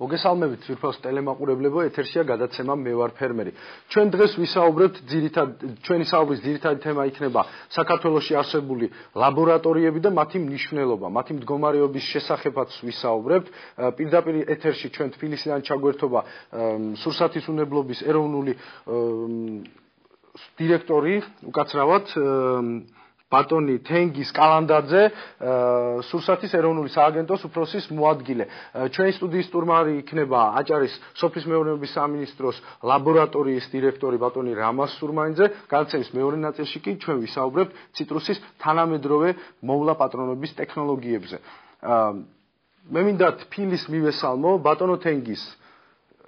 მოგესალმებით ვირფოს ტელემაყურებლებო, ეთერშია გადაცემა მე ვარ ფერმერი. ჩვენ დღეს ვისაუბრებთ ჩვენი საუბრის ძირითადი თემა იქნება საქართველოში არსებული ლაბორატორიები და მათი მნიშვნელობა, მათი მდგომარეობის შესახებაც ვისაუბრებთ. პირდაპირ ეთერში ჩვენ თბილისიდან ჩაგვერთობა სურსათის უნებლობის ეროვნული დირექტორი, უკაცრავად ბატონი თენგის კალანდაძე, სურსათის ეროვნული სააგენტოს უფროსის მოადგილე. ჩვენი სტუდიის სტუმარი იქნება აჭარის სოფლის მეურნეობის სამინისტროს ლაბორატორიის დირექტორი ბატონი რამაზ სურმანიძე. განაცემის მეორე ნაწილში კი ჩვენ ვისაუბრებთ ციტრუსის თანამედროვე მოვლა პატრონობის ტექნოლოგიებზე. მე მინდა თბილის მივესალმო, ბატონო თენგის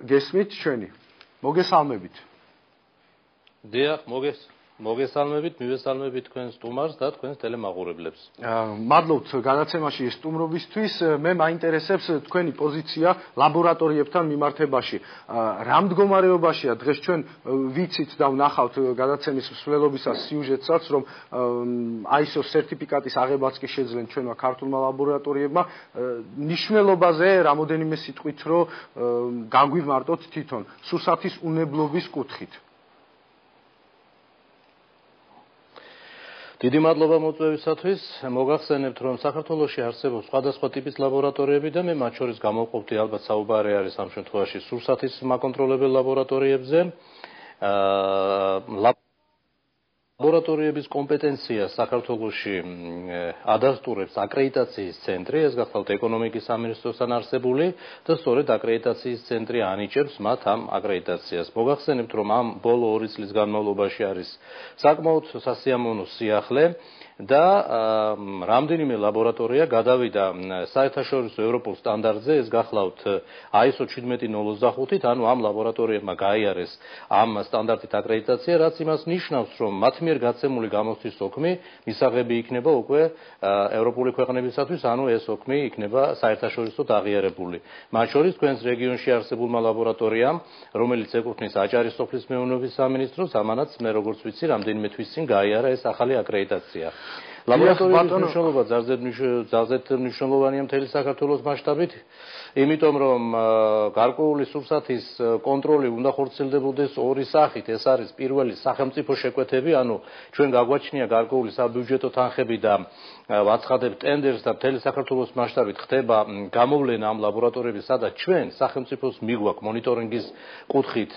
გესმით ჩვენი. მოგესალმებით. დიახ, მოგესალმებით, მივესალმებით თქვენს სტუმარს და თქვენს ტელემაყურებლებს. მადლობთ გადაცემაში სტუმრობისთვის. მე მაინტერესებს თქვენი პოზიცია ლაბორატორიებთან მიმართებაში. რა მდგომარეობაშია დღეს ჩვენ ვიცით და ვნახავთ გადაცემის მსვლელობისას სიუჟეტსაც, რომ ISO სერტიფიკატის აღებაც კი შეძლენ ჩვენმა ქართულმა ლაბორატორიებმა. მნიშვნელობაზე რამოდენიმე სიტყვით რომ გაგვიმარტოთ თვითონ სურსათის უნებლობის კუთხით. დიდი მადლობა მოწვევისათვის. მოგახსენებთ, რომ საქართველოში არსებობს სხვადასხვა ტიპის ლაბორატორიები და მე მათ შორის გამოვყოფდი ალბათ საუბარი არის ამ შემთხვევაში სურსათის მაკონტროლებელ ლაბორატორიებზე. ლაბორატორიების კომპეტენცია საქართველოში ადასტურებს აკრედიტაციის ცენტრი, ეს გახლავთ ეკონომიკის სამინისტროსთან არსებული და სწორედ აკრედიტაციის ცენტრი ანიჭებს მათ ამ აკრედიტაციას. მოგახსენებთ, რომ ამ ბოლო 2 წლის განმავლობაში არის საკმაოდ სასიამოვნო სიახლე და რამდენიმე ლაბორატორია გადავიდა საერთაშორისო ევროპულ სტანდარტზე, ეს გახლავთ ISO 17025-ით, ანუ ამ ლაბორატორიებმა გაიარეს ამ სტანდარტით აკრედიტაცია, რაც იმას ნიშნავს, რომ მათ მიერ გაცემული გამოცდის ოქმი მისაღები იქნება უკვე ევროპული ქვეყნებისათვის, ანუ ეს ოქმი იქნება საერთაშორისოდ აღიარებული. მათ შორის თქვენს რეგიონში არსებულმა ლაბორატორიამ, რომელიც ეკუთვნის აჭარის სოფლის მეურნეობის სამინისტროს, ამანაც მე როგორც ვიცი, რამდენიმე თვის წინ გაიარა ეს ახალი აკრედიტაცია. ლაბორატორიის მნიშვნელობა ძალზედ მნიშვნელოვანია მთელი საქართველოს მასშტაბით, იმიტომ რომ გარკვეული სურსათის კონტროლი უნდა ხორციელდებოდეს ორი სახით. ეს არის პირველი სახელმწიფო შეკვეთები, ანუ ჩვენ გაგვაჩნია გარკვეული საბიუჯეტო თანხები და ვაცხადებთ ტენდერს და მთელი საქართველოს მასშტაბით ხდება გამოვლენა ამ ლაბორატორიების, სადაც ჩვენ სახელმწიფოს მიგვაქვს მონიტორინგის კუთხით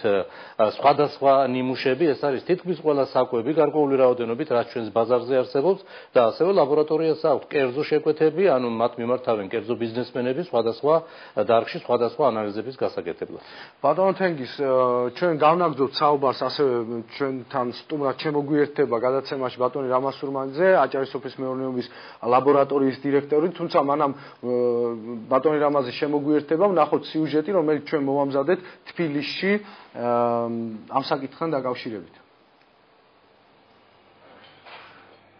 სხვადასხვა ნიმუშები, ეს არის თითქმის ყველა საკვები გარკვეული რაოდენობით, რაც ჩვენს ბაზარზე არსებობს და ასევე ლაბორატორიას აქვს კერძო შეკვეთები, ანუ მათ მიმართავენ კერძო ბიზნესმენები სხვადასხვა დარგში სხვადასხვა ანალიზების გასაკეთებლად. ბატონო თენგის, ჩვენ გავნაგზობთ საუბარს ასევე ჩვენთან სტუმრად შემოგვიერთება გადაცემაში ბატონი რამაზ სურმანიძე, აჭარის სოფლის მეურნეობის ლაბორატორიის დირექტორი, თუმცა მანამ ბატონი რამაზი შემოგვიერთება, ვნახოთ სიუჟეტი, რომელიც ჩვენ მოვამზადეთ თბილისში ამ საკითხთან დაკავშირებით.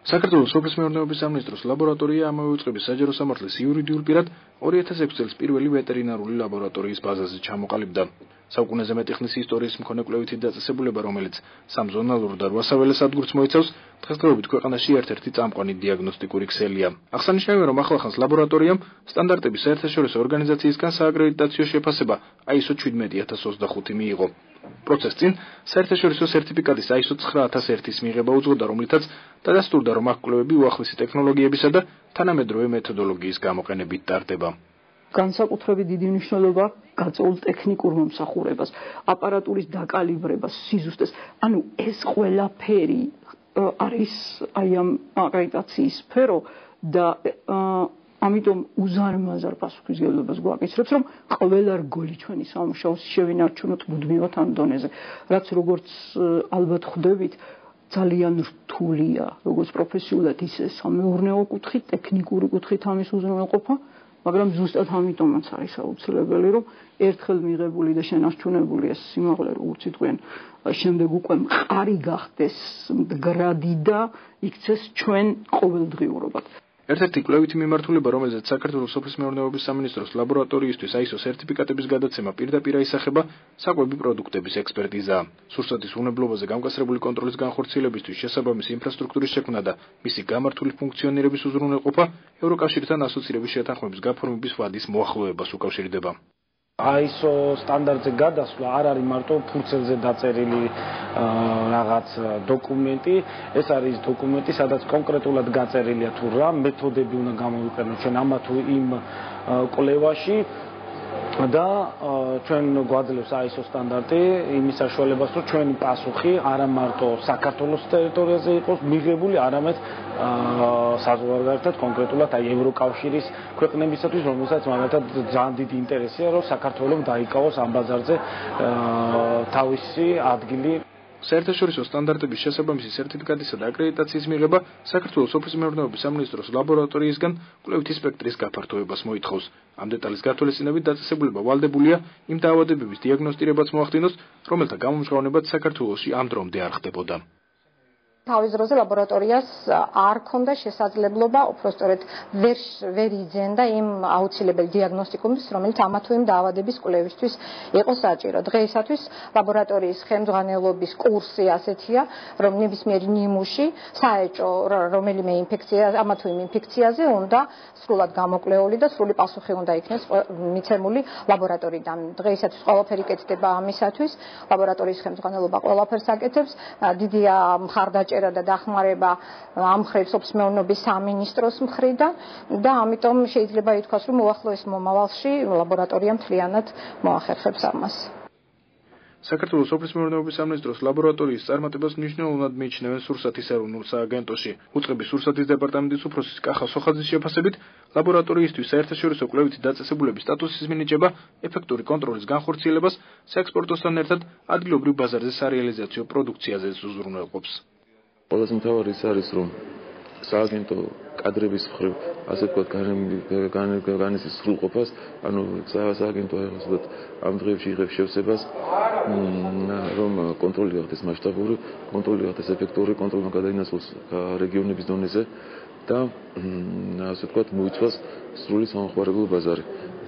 საქართველოს სოფლის მეურნეობის სამინისტროს ლაბორატორია ამავე უწყების საჯარო სამართლის იურიდიულ პირად 2006 წელს პირველი ვეტერინარული ლაბორატორიის ბაზაზე ჩამოყალიბდა. საუკუნეზე მეტი ხნის ისტორიის მქონე კვლევითი დაწესებულება, რომელიც სამზონალურ და 8 საველე სადგურს მოიცავს, დღესდღეობით ქვეყანაში ერთ-ერთი წამყვანი დიაგნოსტიკური ქსელია. აღსანიშნავია, რომ ახლახანს ლაბორატორიამ სტანდარტების საერთაშორისო ორგანიზაციისგან სააკრედიტაციო შეფასება ISO 17025 მიიღო. პროცესს წინ საერთაშორისო სერტიფიკატის ISO 9001-ის მიღება უძღოდა, რომლითაც დადასტურდა, რომ აქ კვლევები უახლესი ტექნოლოგიებისა და თანამედროვე მეთოდოლოგიის გამოყენებით ტარდება. განსაკუთრებით დიდი მნიშვნელობა გაწეულ ტექნიკურ მომსახურებას, აპარატურის დაკალიბრებას, სიზუსტეს. ანუ ეს ყველაფერი არის აი ამ აკრედიტაციის სფერო და ამიტომ უზარმაზარ პასუხისმგებლობას გვაკისრებს, რომ ყველა რგოლი ჩვენი სამუშაოს შევინარჩუნოთ მუდმივად ამ დონეზე, რაც როგორც ალბათ ხვდებით, ძალიან რთულია, როგორც პროფესიულად, ისე სამეურნეო კუთხით, ტექნიკური კუთხით ამის უზრუნველყოფა, მაგრამ ზუსტად ამიტომაც არის აუცილებელი, რომ ერთხელ მიღებული და შენარჩუნებული ეს სიმაღლე, როგორც იტყვიან, შემდეგ უკვე მყარი გახდეს, მდგრადი და იქცეს ჩვენ ყოველდღიურობად. ერთ-ერთი კვლევითი მიმართულება, რომელზეც საქართველოს სოფლის მეურნეობის სამინისტროს ლაბორატორიისთვის ISO სერტიფიკატების გადაცემა პირდაპირ აისახება, საკვები პროდუქტების ექსპერტიზაა. სურსათის უნებლობაზე გამკაცრებული კონტროლის განხორციელებისთვის შესაბამისი ინფრასტრუქტურის შექმნა და მისი გამართული ფუნქციონირების უზრუნველყოფა ევროკავშირთან ასოცირების შეთანხმების გაფორმების ვადის მოახლოებას უკავშირდება. ISO სტანდარტზე გადასვლა არ არის მარტო ფურცელზე დაწერილი რაღაც დოკუმენტი, ეს არის დოკუმენტი, სადაც კონკრეტულად გაწერილია თუ რა მეთოდები უნდა გამოვიყენოთ ჩვენ ამა თუ იმ კვლევაში და ჩვენ გვაძლევს ISO სტანდარტი იმის საშუალებას, რომ ჩვენი პასუხი არა მარტო საქართველოს ტერიტორიაზე იყოს მიღებული, არამედ საზღვარგარეთად კონკრეტულად ევროკავშირის ქვეყნებისათვის, რომელსაც მაგალითად ძალიან დიდი ინტერესია, რომ საქართველოს დაიკავოს ამ ბაზარზე თავისი ადგილი. საერთაშორისო სტანდარტების შესაბამისი სერტიფიკატისა და აკრედიტაციის მიღება საქართველოს სოფლის მეურნეობის სამინისტროს ლაბორატორიისგან კვლევითი სპექტრის გაფართოებას მოითხოვს. ამ დეტალის გათვალისწინებით დაწესებულება ვალდებულია იმ დაავადებების დიაგნოსტირებაც მოახდინოს, რომელთა გამომჟღავნებაც საქართველოში ამ დრომდე არ ხდებოდა. თავის დროზე ლაბორატორიას არ ქონდა შესაძლებლობა უпростоრედ ვერ იძენდა იმ აუცილებელი დიაგნოსტიკუმის, რომელიც ამა თუ იმ დაავადების კვლევისთვის იყო საჭირო. დღეისათვის ლაბორატორიის ხელმძღვანელობის კურსი ასეთია, რომ ნებისმიერი ნიმუში საეჭო რომელიმე ინფექცია, ამა თუ იმ ინფექციაზე უნდა სრულად გამოკვლეული და სრული პასუხი უნდა იქნეს მიცემული ლაბორატორიიდან. დღეისათვის ყველაფერი კეთდება ამისათვის, ლაბორატორიის ხელმძღვანელობა ყველაფერს აკეთებს, დიდია მხარდაჭერა და დახმარება ამ მხრით სოფლის მეურნეობის სამინისტროს მხრიდან და ამიტომ შეიძლება ითქვას, რომ უახლოეს მომავალში ლაბორატორია მთლიანად მოახერხებს ამას. საქართველოს სოფლის მეურნეობის სამინისტროს ლაბორატორიის წარმატებას მნიშვნელოვნად მიიჩნევენ სურსათის ეროვნულ სააგენტოში. უწყების სურსათის დეპარტამენტის უფროსის კახა სოხაძის შეფასებით, ლაბორატორიისთვის საერთაშორისო კვლევითი დაწესებულების სტატუსის მინიჭება ეფექტური კონტროლის განხორციელებას, საექსპორტოსთან ერთად ადგილობრივ ბაზარზე სარეალიზაციო პროდუქციაზე უზრუნველყოფს. ყველაზე მთავარი ის არის, რომ სააგენტო კადრების მხრივ, ასე ვთქვათ, განიცდის სრულყოფას, ანუ სააგენტო ახლა ამ დღეებში იღებს შევსებას, რომ კონტროლი გახდეს მასშტაბური, კონტროლი გახდეს ეფექტური, კონტროლმა გადაინაცვლოს რეგიონების დონეზე და ასე ვთქვათ, მოიცვას სრული სამხმარებლო ბაზარი.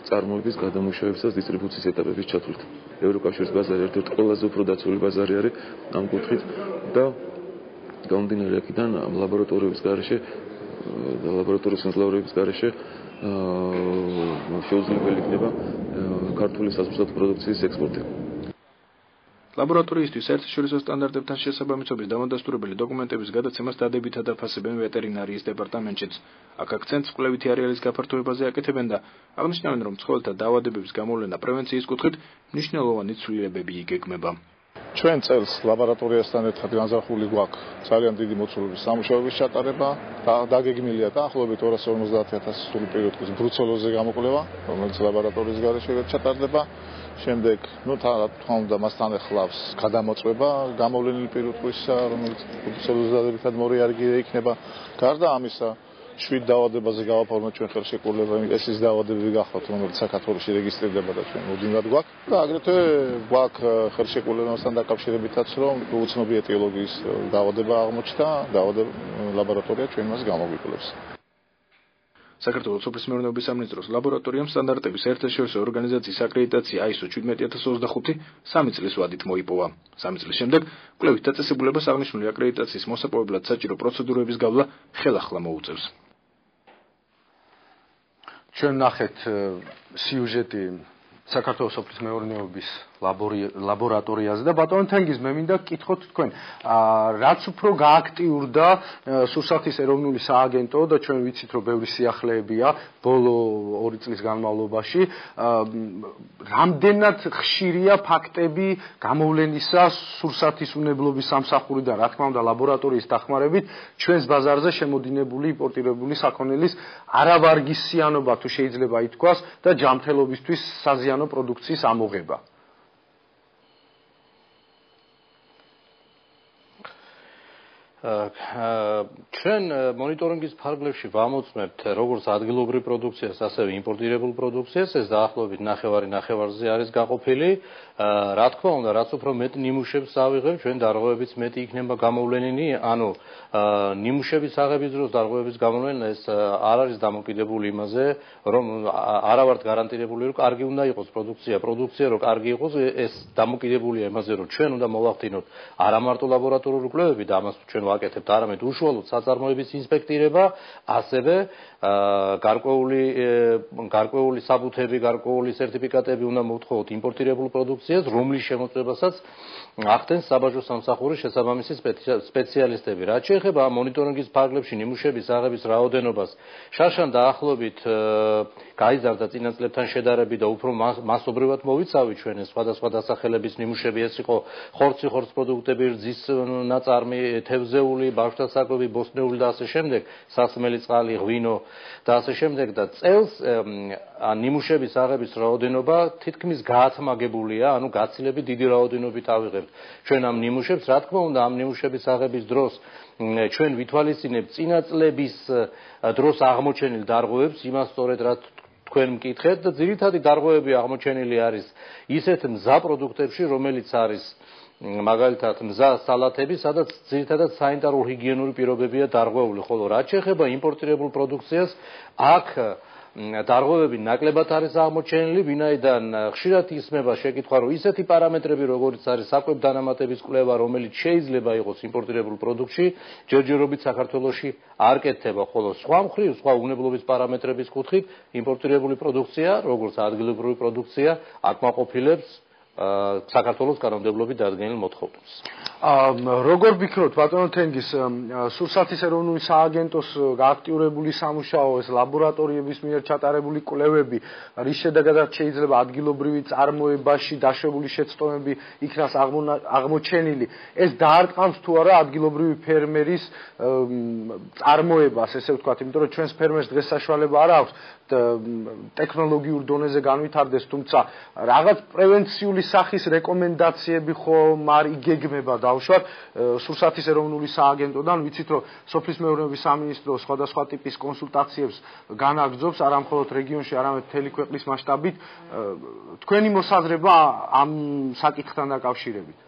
წარმოების გადამუშავებისა და დისტრიბუციის ეტაპების ჩათვლით. ევროკავშირის ბაზარი ერთ-ერთი ყველაზე უფრო დაცული ბაზარი არის ამ კუთხით და გამომდინარე აქედან ლაბორატორიების გარეშე და ლაბორატორიის მძლავრების გარეშე შეუძლებელი იქნება ქართული საზღვაო პროდუქციის ექსპორტი. ლაბორატორიისთვის საერთაშორისო სტანდარტებთან შესაბამისობის დამადასტურებელი დოკუმენტების გადაცემას დადებითად აფასებენ ვეტერინარიის დეპარტამენტშიც. აქ აქცენტს კვლევითი არეალის გაფართოებაზე აკეთებენ და აღნიშნავენ, რომ ცხოველთა დაავადებების გამოვლენა პრევენციის კუთხით მნიშვნელოვანი ცვლილებები იგეგმება. ჩვენ წელს ლაბორატორიასთან ერთად განზრახული გვაქვს ძალიან დიდი მოცულობის სამუშაოების ჩატარება და დაგეგმილია დაახლოებით 250,000 სრული პერიოდის ბრუცელოზზე გამოკვლევა, რომელიც ლაბორატორიის გარეშე ჩატარდება. შემდეგ, თქმა უნდა, მასთან ახლავს გადამოწვება გამოვლენილი პერიოდისა, რომელიც ბრუცელოზზე დადებითად მორიარგი იქნება. გარდა ამისა, 7 დაავადებაზე გავაფორმოთ ჩვენ ხელშეკრულება, ეს ის დაავადებები გახლავთ, რომელიც საქართველოში რეგისტრირდება და ჩვენ მოდივნად გვაქვს. და აგრეთვე გვაქვს ხელშეკრულებასთან დაკავშირებითაც, რომ უცნობი ეტიოლოგიის დაავადება აღმოჩნდა, ლაბორატორია ჩვენ მას გამოგვიკვლევს. საქართველოს სოფლის მეურნეობის სამინისტროს ლაბორატორიამ სტანდარტების საერთაშორისო ორგანიზაციის აკრედიტაცია ISO 17025 3 წლის ვადით მოიპოვა. 3 წლის შემდეგ კვლევით დაწესებულებას აღნიშნული აკრედიტაციის მოსაპოვებლად საჭირო პროცედურების გავლა ხელახლა მოუწევს. ჩვენ ნახეთ სიუჟეტი საქართველოს სოფლის მეურნეობის ლაბორატორიაზე და ბატონო თენგიზ მე მინდა გკითხოთ თქვენ რაც უფრო გააქტიურდა სურსათის ეროვნული სააგენტო და ჩვენ ვიცით რომ ბევრი სიახლეებია ბოლო 2 წლის განმავლობაში რამდენად ხშირია ფაქტები გამოვლენისა სურსათის უნებლობის სამსახურიდან რა თქმა უნდა ლაბორატორიის დახმარებით ჩვენს ბაზარზე შემოდინებული იმპორტირებული საქონელის არავარგისიანობა თუ შეიძლება ითქვას და ჯანმრთელობისთვის საზიანო პროდუქციის ამოღება ჩვენ მონიტორინგის ფარგლებში ვამოწმებთ როგორც ადგილობრივ პროდუქციას, ასევე იმპორტირებულ პროდუქციას, ეს დაახლოებით ნახევარზე არის გაყოფილი. რა თქმა უნდა, რაც უფრო მეტ ნიმუშებს ავიღებთ, ჩვენ დარღვევებიც მეტი იქნება გამოვლენილი, ანუ ნიმუშების აღების დროს დარღვევების გამოვლენა ეს არ არის დამოკიდებული იმაზე, რომ არა ვართ გარანტირებული, რომ კარგი უნდა იყოს პროდუქცია რომ კარგი იყოს, ეს დამოკიდებულია იმაზე, რომ ჩვენ უნდა მოვახდინოთ არა მარტო ლაბორატორიული კვლევები და ამას ჩვენ ვაკეთებთ, არამედ უშუალოდ საწარმოების ინსპექტირება, ასევე გარკვეული საბუთები, გარკვეული სერტიფიკატები უნდა მოვთხოვოთ იმპორტირებულ პროდუქციას, რომლის შემოწმებასაც ახდენს საბაჟო სამსახურის შესაბამისი სპეციალისტები. რაც შეეხება მონიტორინგის ფარგლებში ნიმუშების აღების რაოდენობას, შარშან დაახლოებით გაიზარდა წინა წლებთან შედარებით და უფრო მასობრივად მოვიცავით ჩვენ ეს სხვადასხვა დასახელების ნიმუშები, ეს იყო ხორცი, ხორცპროდუქტები, რძის ნაწარმი, თევზეული, ბავშვთა საკვები, ბოსტნეული და ასე შემდეგ, სასმელი წყალი, ღვინო და ასე შემდეგ და წელს ნიმუშების აღების რაოდენობა თითქმის გაათმაგებულია, ანუ გაცილებით დიდი რაოდენობით ავიღებთ ჩვენ ამ ნიმუშებს, რა თქმა უნდა, ამ ნიმუშების აღების დროს ჩვენ ვითვალისწინებთ წინა წლების დროს აღმოჩენილ დარღვევებს, იმას სწორედ რაც თქვენ მკითხეთ და ძირითადი დარღვევები აღმოჩენილი არის ისეთ მზა პროდუქტებში, რომელიც არის მაგალითად მზა სალათები, სადაც ძირითადად სანიტარულ-ჰიგიენური პირობებია დარღვეული, ხოლო რაც შეეხება იმპორტირებულ პროდუქციას, აქ დარღვევები ნაკლებად არის აღმოჩენილი, ვინაიდან ხშირად ისმება შეკითხვა, რომ ისეთი პარამეტრები, როგორც არის საკვებ დანამატების კვლევა, რომელიც შეიძლება იყოს იმპორტირებულ პროდუქტში, ჯერჯერობით საქართველოში არ კეთდება, ხოლო სხვა მხრივ, სხვა უნებლობის პარამეტრების კუთხით, იმპორტირებული პროდუქცია, როგორც ადგილობრივი პროდუქცია, აკმაყოფილებს საქართველოს კანონმდებლობით დადგენილ მოთხოვნებს. როგორ ვფიქრობთ, ბატონო თენგის, სურსათის ეროვნული სააგენტოს გააქტიურებული სამუშაო, ეს ლაბორატორიების მიერ ჩატარებული კვლევები, რის შედეგადაც შეიძლება ადგილობრივი წარმოებაში დაშვებული შეცდომები იქნას აღმოჩენილი, ეს დაარტყამს თუ არა ადგილობრივი ფერმერის წარმოებას, ესე ვთქვათ, იმიტომ რომ ჩვენს ფერმერს დღეს საშუალება არ აქვს ტექნოლოგიურ დონეზე განვითარდეს, თუმცა რაღაც პრევენციული სახის რეკომენდაციები ხომ არ იგეგმება დავუშვათ სურსათის ეროვნული სააგენტოდან, ვიცით რომ სოფლის მეურნეობის სამინისტრო სხვადასხვა ტიპის კონსულტაციებს განაგრძობს არა მხოლოდ რეგიონში, არამედ მთელი ქვეყნის მასშტაბით. თქვენი მოსაზრება ამ საკითხთან დაკავშირებით?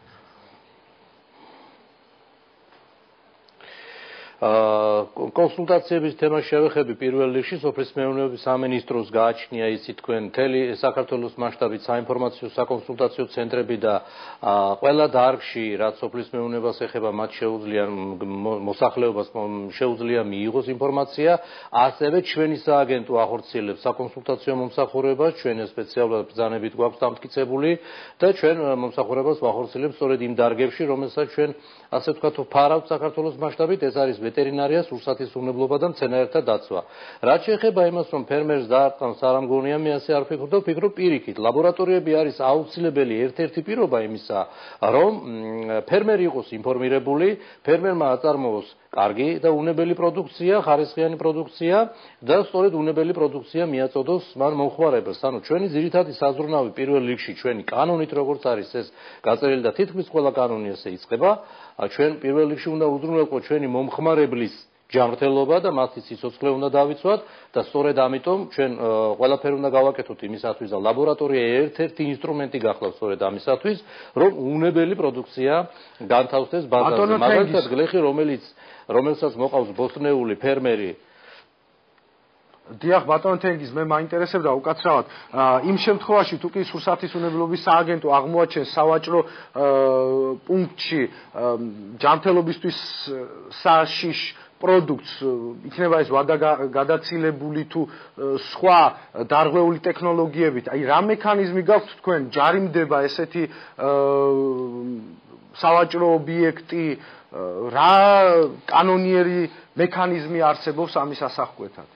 კონსულტაციების თემას შევეხები პირველ რიგში სოფლის მეურნეობის სამინისტროს გააჩნია ისი თქვენ მთელი საქართველოს მასშტაბით საინფორმაციო საკონსულტაციო ცენტრები და ყველა დარგში რაც სოფლის მეურნეობას ეხება მათ შეუძლია მოსახლეობას შეუძლია მიიღოს ინფორმაცია, ასევე ჩვენი სააგენტო ახორციელებს საკონსულტაციო მომსახურებას, ჩვენ სპეციალურად ბრძანებით გვაქვს დამტკიცებული და ჩვენ მომსახურებას ვახორციელებთ სწორედ იმ დარგებში, რომელსაც ჩვენ ასე ვთქვათ ვფარავთ საქართველოს მასშტაბით, ეს არის ვეტერინარია, სურსათის უნებლობა და მცენარეთა დაცვა. რაც შეეხება იმას, რომ ფერმერს დაარტყამს არ ამგონია, მე ასე არ ვფიქრობ და ვფიქრობ პირიქით. ლაბორატორიები არის აუცილებელი ერთ-ერთი პირობა იმისა, რომ ფერმერი იყოს ინფორმირებული, ფერმერმა აწარმოოს კარგი და უნებელი პროდუქცია, ხარისხიანი პროდუქცია და სწორედ უნებელი პროდუქცია მიაწოდოს მან მომხმარებელს. ანუ ჩვენი ძირითადი საზრუნავი პირველ რიგში ჩვენი კანონით როგორც არის ეს გაწერილი და თითქმის ყველა კანონი ესე იწყება, ჩვენ პირველ რიგში უნდა უზრუნველყოთ ჩვენი მომხმარებლის ჯანმრთელობა და მათი სიცოცხლე უნდა დავიცვათ და სწორედ ამიტომ ჩვენ ყველაფერი უნდა გავაკეთოთ იმისათვის და ლაბორატორია ერთ-ერთი ინსტრუმენტი გახლავს სწორედ ამისათვის, რომ უნებელი პროდუქცია განთავსდეს ბაზარზე. მაგალითად გლეხი, რომელსაც მოყავს ბოსტნეული ფერმერი. დიახ, ბატონო თენგიზ, მე მაინტერესებდა უკაცრავად იმ შემთხვევაში თუ კი სურსათის უნებლობის სააგენტო აღმოაჩენს სავაჭრო პუნქტში ჯანმრთელობისთვის საშიშ პროდუქტს, იქნება ეს გადაცილებული თუ სხვა დარღვეული ტექნოლოგიებით, აი რა მექანიზმი გაქვთ თქვენ, ჯარიმდება ესეთი სავაჭრო ობიექტი, რა კანონიერი მექანიზმი არსებობს ამის ასახყვეთად?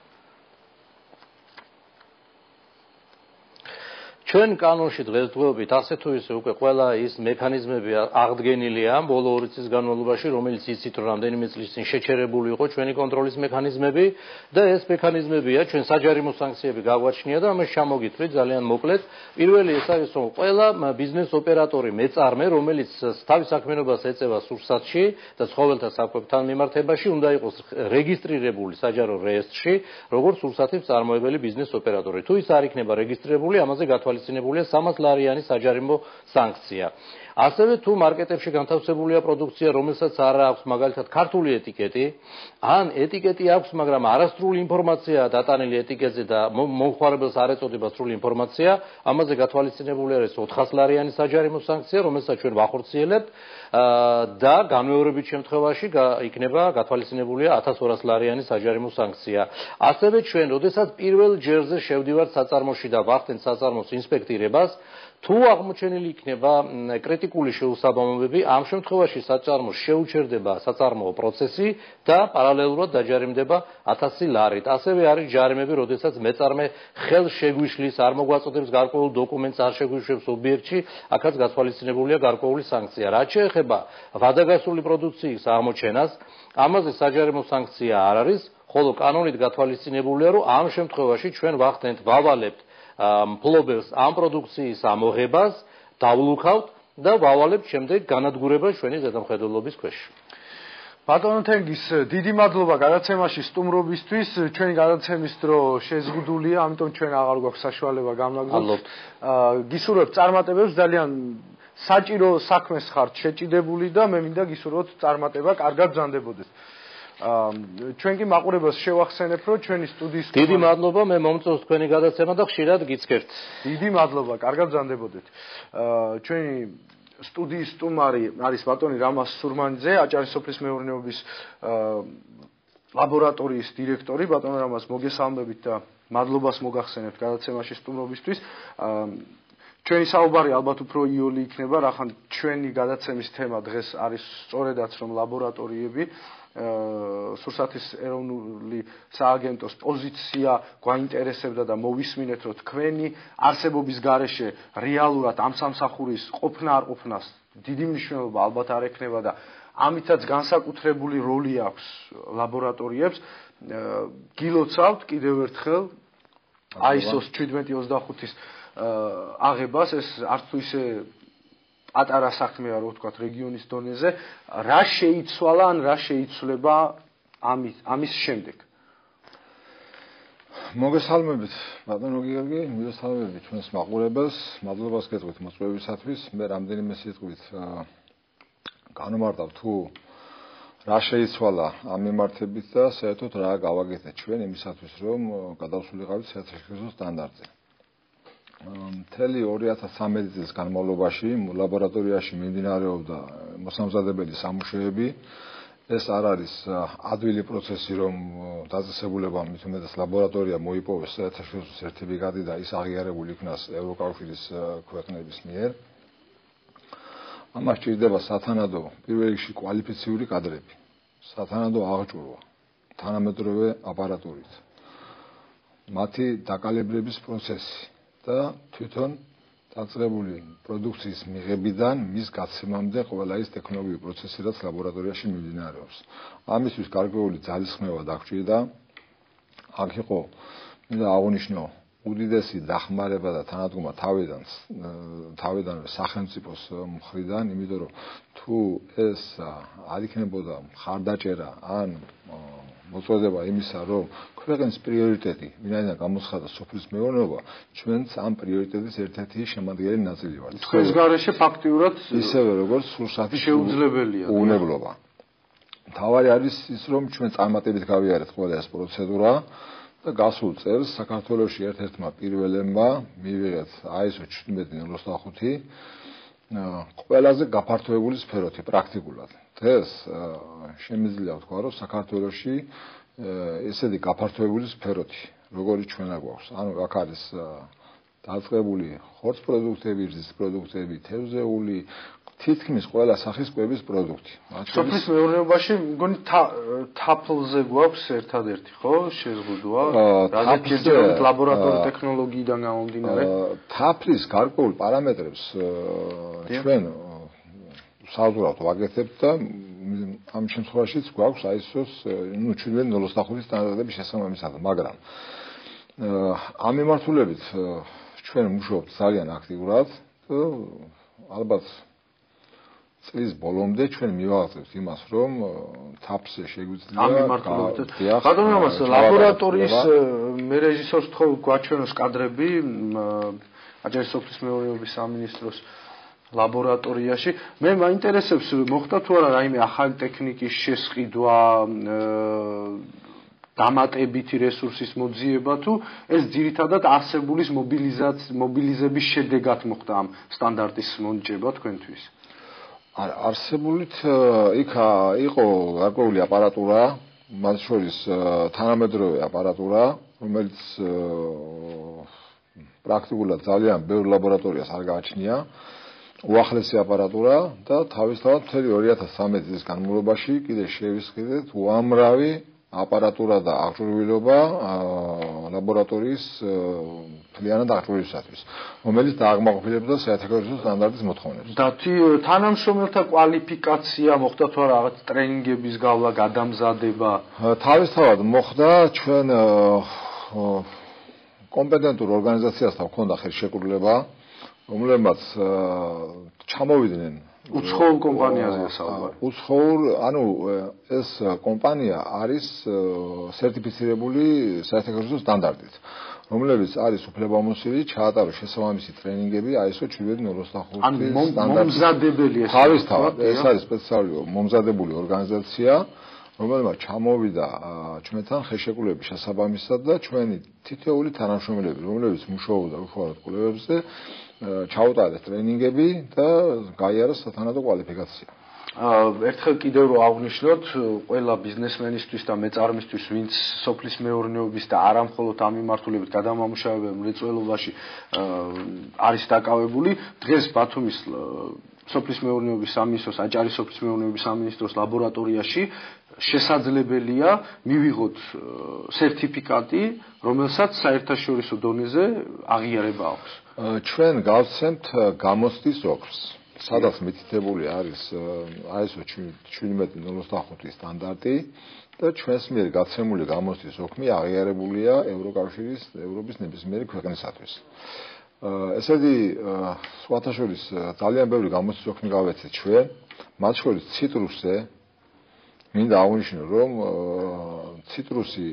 ჩვენ კანონში დღესდღეობით ასე თუ ისე უკვე ყველა ის მექანიზმები აღდგენილია ბოლო 2 წლის განმავლობაში, რომელიც იცით რომ რამდენიმე წლის წინ შეჩერებული იყო ჩვენი კონტროლის მექანიზმები და ეს მექანიზმებია ჩვენ საჯარიმო სანქციები გაგვაჩნია და ამას ჩამოგითვლით ძალიან მოკლედ. პირველი ეს არის რომ ყველა ბიზნეს ოპერატორი მეწარმე, რომელიც თავის საქმიანობას ეწევა სურსათში და ცხოველთა საკვებთან მიმართებაში, უნდა იყოს რეგისტრირებული საჯარო რეესტრში, როგორც სურსათის მწარმოებელი ბიზნეს ოპერატორი. თუ ის არ იქნება რეგისტრირებული, ამაზე გათვალისწინებელია გათვალისწინებულია 300 ლარიანი საჯარიმო სანქცია. ასევე თუ მარკეტებში განთავსებულია პროდუქცია, რომელსაც არ აქვს მაგალითად ქართული ეტიკეტი, ან ეტიკეტი აქვს, მაგრამ არასრული ინფორმაციაა დატანილი ეტიკეტზე და მომხმარებელს არ ეწოდება სრული ინფორმაცია, ამაზე გათვალისწინებული არის 400 ლარიანი საჯარიმო სანქცია, რომელსაც ჩვენ ვახორციელებთ და განმეორებით შემთხვევაში იქნება გათვალისწინებულია 1200 ლარიანი საჯარიმო სანქცია. ასევე ჩვენ, როდესაც პირველ ჯერზე შევდივართ საწარმოში და ვახდენთ საწარმოს ინსპექტირებას, თუ აღმოჩენილი იქნება კრიტიკული შეუსაბამობები, ამ შემთხვევაში საწარმოს შეუჩერდება საწარმოო პროცესი და პარალელურად დაჯარიმდება 1000 ლარით. ასევე არის ჯარიმები, როდესაც მეწარმე ხელს შეგვიშლის, არ მოგვაწოდებს გარკვეულ დოკუმენტს, არ შეგვიშვებს ობიექტში, აქაც გათვალისწინებულია გარკვეული სანქცია. რაც შეეხება ვადაგასული პროდუქციის აღმოჩენას, ამაზე საჯარიმო სანქცია არ არის, ხოლო კანონით გათვალისწინებულია, რომ ამ შემთხვევაში ჩვენ ვახდენთ, ვავალებთ მფლობელს ამ პროდუქციის ამოღებას, დავლუქავთ და ვავალებთ შემდეგ განადგურებას ჩვენი ზედამხედველობის ქვეშ. ბატონო თენგის, დიდი მადლობა გადაცემაში სტუმრობისთვის. ჩვენი გადაცემის დრო შეზღუდულია, ამიტომ ჩვენ აღარ გვაქვს საშუალება გამაგზავნოთ. გისურვებთ წარმატებებს, ძალიან საჭირო საქმეს ხართ შეჭიდებული და მე მინდა გისურვოთ წარმატება, კარგად ბრძანდებოდეს. ჩვენ კი მაყურებელს შევახსენებ, რომ ჩვენი სტუდიის დიდი მადლობა, მე მომწონს თქვენი გადაცემა და ხშირად გიცქერთ. დიდი მადლობა, კარგად ბრძანდებოდეთ. ჩვენი სტუდიის სტუმარი არის ბატონი რამაზ სურმანიძე, აჭარის სოფლის მეურნეობის ლაბორატორიის დირექტორი. ბატონ რამაზ, მოგესალმებით და მადლობას მოგახსენებთ გადაცემაში სტუმრობისთვის. ჩვენი საუბარი ალბათ უფრო იოლი იქნება, რახან ჩვენი გადაცემის თემა დღეს არის სწორედაც რომ ლაბორატორიები სურსათის ეროვნული სააგენტოს პოზიცია გვაინტერესებდა და მოვისმინეთ, რომ თქვენი არსებობის გარეშე რეალურად ამ სამსახურის ყოფნა არ ყოფნას დიდი მნიშვნელობა ალბათ არ ექნება და ამითაც განსაკუთრებული როლი აქვს ლაბორატორიებს. გილოცავთ კიდევ ერთხელ ISO-ს 1725-ის აღებას, ეს არც თუ ისე პატარა საქმეა, რო ვთქვათ, რეგიონის დონეზე, რა შეიცვალა ან რა შეიცვლება ამის შემდეგ? მოგესალმებით, ბატონო გიორგი, მოგესალმებით ჩვენს მაყურებელს, მადლობას გეტყვით მოწვევისათვის. მე რამდენიმე სიტყვით განმარტავ თუ რა შეიცვალა ამ მიმართებით და საერთოდ რა გავაკეთეთ ჩვენ იმისათვის, რომ გადავსულიყავით საერთაშორისო სტანდარტზე. მთელი 2013 წლის განმავლობაში ლაბორატორიაში მიმდინარეობდა მოსამზადებელი სამუშაოები. ეს არ არის ადვილი პროცესი, რომ დაწესებულება მით უმეტეს ლაბორატორია მოიპოვეს საერთაშორისო სერტიფიკატი და ის აღიარებული იქნას ევროკავშირის ქვეყნების მიერ. ამას სჭირდება სათანადო პირველ რიგში კვალიფიციური კადრები, სათანადო აღჭურვა, თანამედროვე აპარატურით, მათი დაკალიბრების პროცესი და თვითონ დაწყებული პროდუქციის მიღებიდან მის გაცემამდე ყველა ის ტექნოლოგიური პროცესი, რაც ლაბორატორიაში მიმდინარეობს. ამისთვის გარკვეული ძალისხმევა დაგჭირდა. აქ იყო მინდა აღნიშნო უდიდესი დახმარება და თანადგომა თავიდანვე სახელმწიფოს მხრიდან, იმიტომ რომ თუ ეს არ იქნებოდა მხარდაჭერა ან მოწოდება იმისა, რომ ქვეყნის პრიორიტეტი, ვინაიდან გამოცხადდა სოფლის მეურნეობა, ჩვენც ამ პრიორიტეტის ერთ-ერთი შემადგენელი ნაწილი ვართ. თქვენს გარეშე ფაქტიურად ისევე როგორც სურსათის შეუძლებელია უნებლობა. მთავარი არის ის, რომ ჩვენ წარმატებით გავიარეთ ყველა ეს პროცედურა და გასულ წელს საქართველოში ერთ-ერთმა პირველებმა მივიღეთ ISO 1725 ყველაზე გაფართოებული სფეროთი პრაქტიკულად. ეს შემიძლია ვთქვა, რომ საქართველოში ესეთი გაფართოებული სფეროთი, როგორიც ჩვენ აგვაქვს. ანუ აქ არის დაწყებული ხორცს პროდუქტები, რძის პროდუქტები, თევზეული, თითქმის ყველა სახის კვების პროდუქტი. სოფლის მეურნეობაში მგონი თაფლზე გვაქვს ერთადერთი, ხო? შეზღუდვა. რაზეც ჯერჯერობით ლაბორატორიული ტექნოლოგიიდან გამომდინარე. თაფლის გარკვეულ პარამეტრებს ჩვენ საუბრობთ ვაკეთებთ და ამ შემთხვევაშიც გვაქვს ISO-ს 1725 სტანდარტების შესაბამისად, მაგრამ ამ მიმართულებით ჩვენ მუშაობთ ძალიან აქტიურად და ალბათ წლის ბოლომდე ჩვენ მივაღწევთ იმას, რომ თაფლზე შეგვიძლია ამ მიმართულებით. ბატონო რამაზ, ლაბორატორიის მე რეჟისორს თქო გვაჩვენოს კადრები აჭარის სოფლის მეურნეობის სამინისტროს ლაბორატორიაში. მე მაინტერესებს მოხდა თუ არა რაიმე ახალი ტექნიკის შესყიდვა, დამატებითი რესურსის მოძიება თუ ეს ძირითადად არსებულის მობილიზების შედეგად მოხდა ამ სტანდარტის მონიჭება თქვენთვის? არსებულით იქ იყო გარკვეული აპარატურა, მათ შორის თანამედროვე აპარატურა, რომელიც პრაქტიკულად ძალიან ბევრ ლაბორატორიას არ გააჩნია. უახლესი აპარატურა და თავისთავად მთელი 2013 წლის განმავლობაში კიდე შევისყიდეთ უამრავი აპარატურა და აღჭურვილობა ლაბორატორიის მთლიანად აღჭურვილებისათვის, რომელიც დააკმაყოფილებდა საერთაშორისო სტანდარტის მოთხოვნებს. და თანამშრომელთა კვალიფიკაცია მოხდა თუ არა რაღაც ტრენინგების გავლა, გადამზადება? თავისთავად მოხდა, ჩვენ კომპეტენტურ ორგანიზაციასთან ჰქონდა ხელშეკრულება, რომლებმაც ჩამოვიდნენ უცხოურ კომპანიაზეა საუბარი. უცხოურ, ანუ ეს კომპანია არის სერტიფიცირებული საერთაშორისო სტანდარტით, რომლებიც არის უფლებამოსილი ჩაატაროს შესაბამისი ტრენინგები ISO 785 სტანდარტის. მომზადებელი ეს. თავისთავად ეს არის სპეციალური მომზადებული ორგანიზაცია, რომელმაც ჩამოვიდა ჩვენთან ხელშეკრულების შესაბამისად და ჩვენი თითოეული თანამშრომლები, რომლებიც მუშაობდა უშუალოდ კვლევებზე, ჩაუტარეს ტრენინგები და გაიარეს სათანადო კვალიფიკაცია. ერთხელ კიდევ რომ აღვნიშნოთ, ყველა ბიზნესმენისთვის და მეწარმისთვის, ვინც სოფლის მეურნეობის და არა მხოლოდ ამ მიმართულებით გადამამუშავებელ მრეწველობაში არის დაკავებული, დღეს ბათუმის სოფლის მეურნეობის სამინისტროს, აჭარის სოფლის მეურნეობის სამინისტროს ლაბორატორიაში შესაძლებელია მივიღოთ სერტიფიკატი, რომელსაც საერთაშორისო დონეზე აღიარება აქვს. ჩვენ გავცემთ გამოცდის ოქრს, სადაც მითითებული არის ISO 1795 სტანდარტი და ჩვენს მიერ გაცემული გამოცდის ოქრი აღიარებულია ევროკავშირის, ევროპის ნებისმიერი ქვეყნისათვის. ესეთი სხვათა შორის ძალიან ბევრი გამოცდის ოქრი გავეცეთ ჩვენ, მათ შორის ციტრუსზე. მინდა აღვნიშნო, რომ ციტრუსი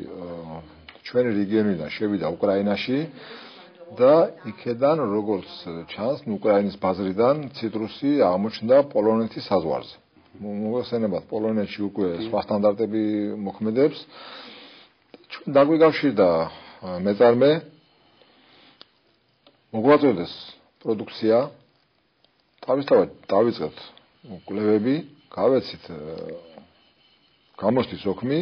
ჩვენი რეგიონიდან შევიდა უკრაინაში და იქედან როგორც ჩანს, უკრაინის ბაზრიდან ციტრუსი აღმოჩნდა პოლონეთის საზღვარზე. მოგეხსენებათ, პოლონეთში უკვე სხვა სტანდარტები მოქმედებს. ჩვენ დაგვიკავშირდა მეწარმე, მოგვაწოდეს პროდუქცია, თავისთავად დავიწყეთ კვლევები, გავეცით გამოცდის ოქმი,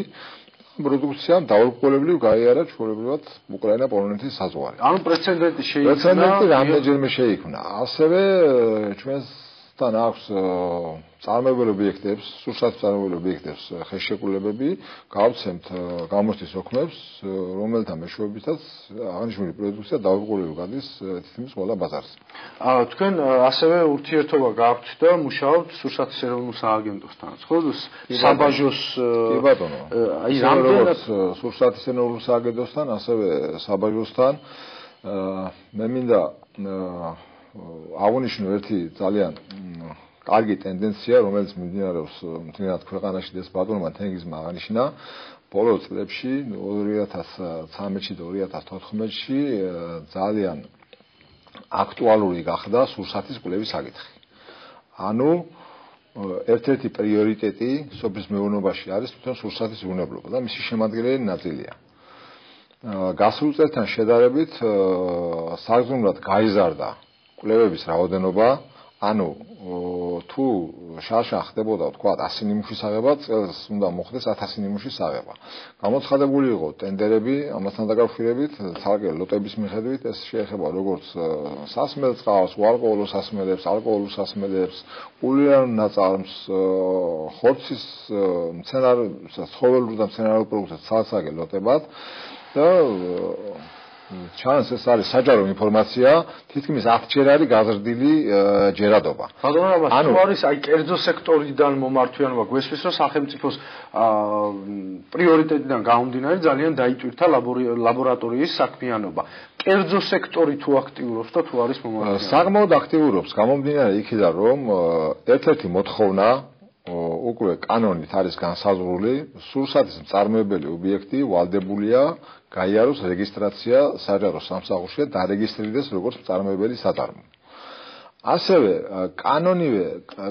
პროდუქციამ დაურყოლებლივ გაიარა ჩვეულებრივად უკრაინა-პოლონეთის საზღვარი. ანუ პრეცედენტი შეიქმნა. პრეცედენტი რამდენჯერმე შეიქმნა. ასევე ჩვენთან აქვს წარმოებულ ობიექტებს, სურსათის წარმოებულ ობიექტებს ხელშეკრულებები, გავცემთ გამოცდის ოქმებს, რომელთა მეშვეობითაც აღნიშნული პროდუქცია დაურყოლებლივ გადის თითქმის ყველა ბაზარზე. თქვენ ასევე ურთიერთობა გაქვთ და მუშაობთ სურსათის ეროვნულ სააგენტოსთან, ხო? საბაჟოს კი ბატონო. აი რამდენად სურსათის ეროვნულ სააგენტოსთან, ასევე საბაჟოსთან მე მინდა აღვნიშნო ერთი ძალიან კარგი ტენდენცია, რომელიც მიმდინარეობს მთლიანად ქვეყანაში და ეს ბატონმა თენგიზმა აღნიშნა, ბოლო წლებში 2013-ში და 2014-ში ძალიან აქტუალური გახდა სურსათის კვლევის საკითხი. ანუ ერთ-ერთი პრიორიტეტი სოფლის მეურნეობაში არის თვითონ სურსათის უვნებლობა და მისი შემადგენელი ნაწილია. გასულ წელთან შედარებით საგრძნობლად გაიზარდა კვლევების რაოდენობა, ანუ თუ შარშან ხდებოდა თქვა 100 ნიმუშის აღება, წელს უნდა მოხდეს 1000 ნიმუშის აღება. გამოცხადებული იყო ტენდერები, ამასთან დაკავშირებით, ცალკე ლოტების მიხედვით ეს შეეხება როგორც სასმელ წყალს, უალკოჰოლურ სასმელებს, ალკოჰოლურ სასმელებს, კულინარულ ნაწარმს, ხორცის ცხოველურ და მცენარეულ პროდუქტებს ცალ-ცალკე ლოტებად და ჩანს ეს არის საჯარო ინფორმაცია, თითქმის 10-ჯერ არის გაზრდილი ჯერადობა. ანუ არის აი კერძო სექტორიდან მომართვიანობა გვესმის, რომ სახელმწიფოს პრიორიტეტიდან გამომდინარე ძალიან დაიტვირთა ლაბორატორიის საქმიანობა. კერძო სექტორი თუ აქტიურობს და თუ არის მომართვიანი? საკმაოდ აქტიურობს, გამომდინარე იქიდან, რომ ერთ-ერთი მოთხოვნა უკვე კანონით არის განსაზღვრული, სურსათის მწარმოებელი ობიექტი ვალდებულია გაიაროს რეგისტრაცია საჯარო სამსახურში და დარეგისტრირდეს როგორც მწარმოებელი საწარმო. ასევე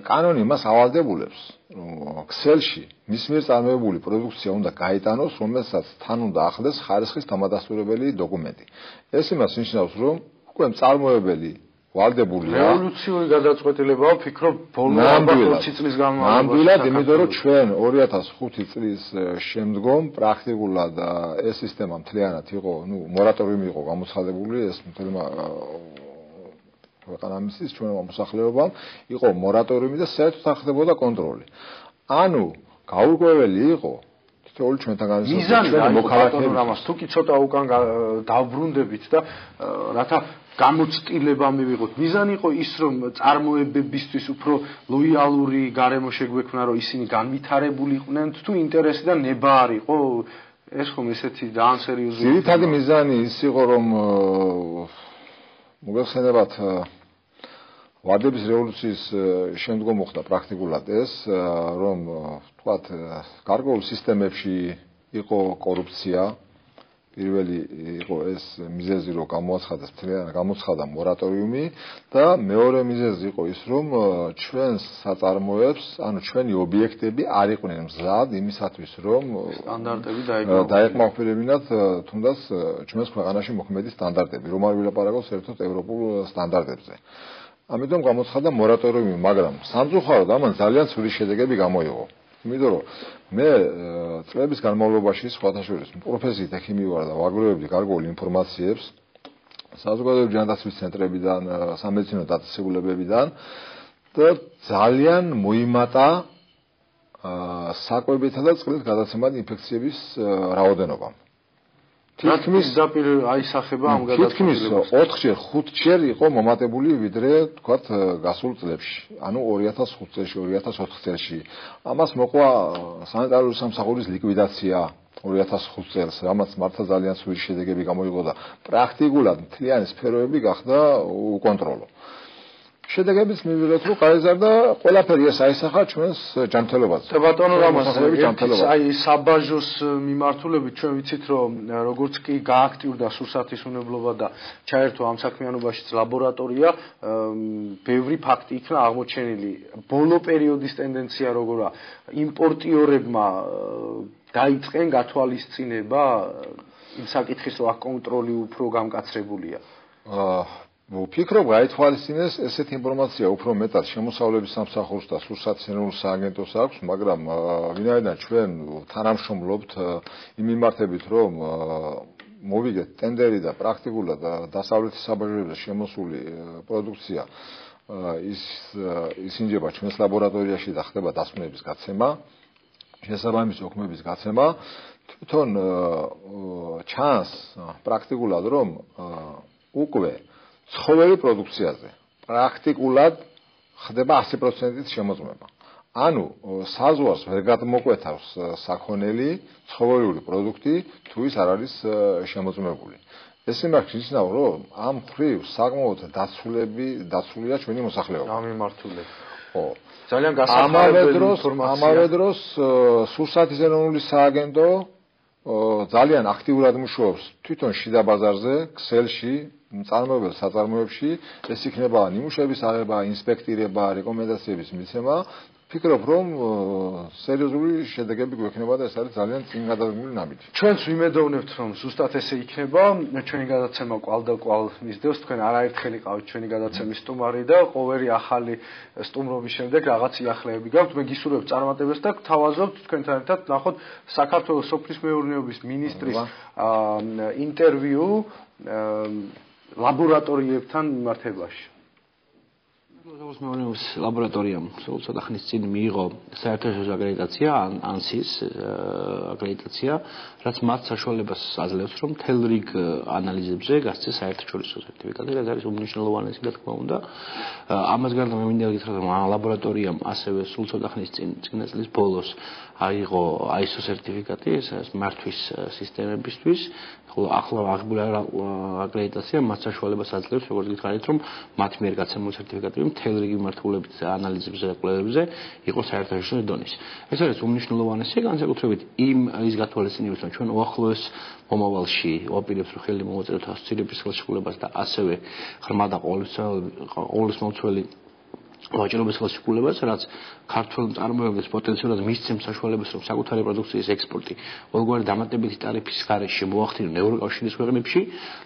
კანონი მას ავალდებულებს ქსელში მის მიერ წარმოებული პროდუქცია უნდა გაიტანოს, რომელსაც თან უნდა ახლდეს ხარისხის დამადასტურებელი დოკუმენტი. ეს იმას ნიშნავს, რომ უკვე მწარმოებელი ვალდებულია რევოლუციური გადაწყვეტილებაა, ვფიქრობ, ბოლო 20 წლის განმავლობაში. ნამდვილად, იმიტომ რომ ჩვენ 2005 წლის შემდგომ პრაქტიკულად ეს სისტემა მთლიანად იყო, მორატორიუმი იყო გამოცხადებული, ეს მთელმა ქვეყანამისის ჩვენმა მოსახლეობამ იყო მორატორიუმი და საერთოდ ახდებოდა კონტროლი. ანუ გაურკვეველი იყო თითოეული ჩვენთან განსხვავებული მოქალაქეები. რამას თუ კი ცოტა უკან დავბრუნდებით და რათა გამოცდილება მივიღოთ. მიზანი იყო ის, რომ წარმოებებისთვის უფრო ლოიალური გარემო შეგვექმნა, რომ ისინი განვითარებული იყვნენ, თუ ინტერესი და ნება არ იყო. ეს ხომ ესეთი ძალიან სერიოზული. ძირითადი მიზანი ის იყო, რომ მოგეხსენებათ ვადების რევოლუციის შემდგომ მოხდა პრაქტიკულად ეს, რომ თქვათ, გარკვეულ სისტემებში იყო კორუფცია. პირველი იყო ეს მიზეზი, რომ გამოცხადა მორატორიუმი და მეორე მიზეზი იყო ის, რომ ჩვენს საწარმოებს, ანუ ჩვენი ობიექტები არ იყვნენ მზად იმისათვის, რომ სტანდარტები დაეკმაყოფილებინათ თუნდაც ჩვენს ქვეყანაში მოქმედი სტანდარტები, რომ არ ვილაპარაკოთ საერთოდ ევროპულ სტანდარტებზე. ამიტომ გამოცხადა მორატორიუმი, მაგრამ სამწუხაროდ ამან ძალიან ცუდი შედეგები გამოიღო. იმიტომ რომ მე წლების განმავლობაში სხვათა შორის პროფესიით ექიმი ვარ და ვაგროვებდი გარკვეულ ინფორმაციებს საზოგადოებრივი ჯანდაცვის ცენტრებიდან, სამედიცინო დაწესებულებებიდან და ძალიან მოიმატა საკვებითა და წყლით გადაცემადი ინფექციების რაოდენობა. თითქმის ზაპირ აისახება ამ გადაწყვეტილებას. 4-ჯერ, 5-ჯერ იყო მომატებული ვიდრე თქვათ გასულ წლებში. ანუ 2005 წელში, 2004 წელში. ამას მოყვა სანიტარული სამსახურის ლიკვიდაცია 2005 წელს, რამაც მართლა ძალიან ცუდი შედეგები გამოიღო და პრაქტიკულად მთლიანი სფეროები გახდა უკონტროლო. შედეგებიც მივიღეთ, რომ გაიზარდა ყველაფერი ეს აისახა ჩვენს ჯანმრთელობაზე. ბატონო რამას, აი საბაჟოს მიმართულებით ჩვენ ვიცით, რომ როგორც კი გააქტიურდა სურსათის უნებლობა და ჩაერთო ამ საქმიანობაშიც ლაბორატორია, ბევრი ფაქტი იქნა აღმოჩენილი. ბოლო პერიოდის ტენდენცია როგორა, იმპორტიორებმა დაიწყენ გათვალისწინება იმ საკითხის, რომ აქ კონტროლი უფრო გამკაცრებულია. ვფიქრობ, გაითვალისწინეს ესეთი ინფორმაცია უფრო მეტად შემოსავლების სამსახურს და სურსათის ეროვნულ სააგენტოს აქვს, მაგრამ ვინაიდან ჩვენ თანამშრომლობთ იმ მიმართებით, რომ მოვიგეთ ტენდერი და პრაქტიკულად დასავლეთის საბაჟოებზე შემოსული პროდუქცია ისინჯება ჩვენს ლაბორატორიაში და ხდება დასმების გაცემა, შესაბამისი ოქმების გაცემა, თვითონ ჩანს პრაქტიკულად, რომ უკვე ცხოველი პროდუქციაზე პრაქტიკულად ხდება 100%-ით შემოწმება. ანუ საზღვარს ვერ გადმოკვეთავს საქონელი ცხოველური პროდუქტი, თუ ის არ არის შემოწმებული. ეს იმას ნიშნავს, რომ ამ ხრივ საკმაოდ დაცულია ჩვენი მოსახლეობა. გამიმართულებით. ხო. ძალიან გასახარებელი ინფორმაცია. ამავე დროს სურსათის ეროვნული სააგენტო ძალიან აქტიურად მუშაობს თვითონ შიდა ბაზარზე, ქსელში, მწარმოებელ საწარმოებში, ეს იქნება ნიმუშების აღება, ინსპექტირება, რეკომენდაციების მიცემა. ვფიქრობ, რომ სერიოზული შედეგები გვექნება და ეს არის ძალიან წინ გადადგმული ნაბიჯი. ჩვენც ვიმედოვნებთ, რომ ზუსტად ესე იქნება. ჩვენი გადაცემა კვალ მისდევს, თქვენ არაერთხელი ყავით ჩვენი გადაცემის სტუმარი და ყოველი ახალი სტუმრობის შემდეგ რაღაც იახლეები გაქვთ. მე გისურვებ წარმატებას და გთავაზობთ თქვენთან ერთად ნახოთ საქართველოს სოფლის მეურნეობის მინისტრის ინტერვიუ ლაბორატორიებთან მიმართებაში. საქართველოს მეურნეობის ლაბორატორიამ სულ ცოტა ხნის წინ მიიღო საერთაშორისო აკრედიტაცია, ANSI-ს აკრედიტაცია, რაც მათ საშუალებას აძლევს, რომ მთელ რიგ ანალიზებზე გასცეს საერთაშორისო სერტიფიკატი, რაც არის უმნიშვნელოვანესი, რა თქმა უნდა. ამას გარდა მე მინდა გითხრათ, რომ ამ ლაბორატორიამ ასევე სულ ცოტა ხნის წინა წლის ბოლოს აიღო ISO სერტიფიკატი, ეს მართვის სისტემებისთვის. ახლა აღებული აკრედიტაცია მათ საშუალებას აძლევს, როგორც გითხარით, რომ მათ მიერ გაცემული სერტიფიკატები მთელი რიგი მიმართულებით ანალიზებზე და კვლევებზე იყო საერთაშორისო დონის. ეს არის უმნიშვნელოვანესი, განსაკუთრებით ის გათვალისწინებით, რომ ჩვენ უახლოეს მომავალში ვაპირებთ რომ ხელი მოვაწეროთ ასოცირების ხელშეკრულებას და ასევე ღრმა და ყოვლისმომცველი ვაჭრობის ხელშეკრულებას, რაც ქართულ მწარმოებლებს პოტენციალურად მისცემს საშუალებას, რომ საკუთარი პროდუქციის ექსპორტი ყოველგვარი დამატებითი ტარიფის გარეშე მოახდინონ ევროკავშირის ქვეყნებში,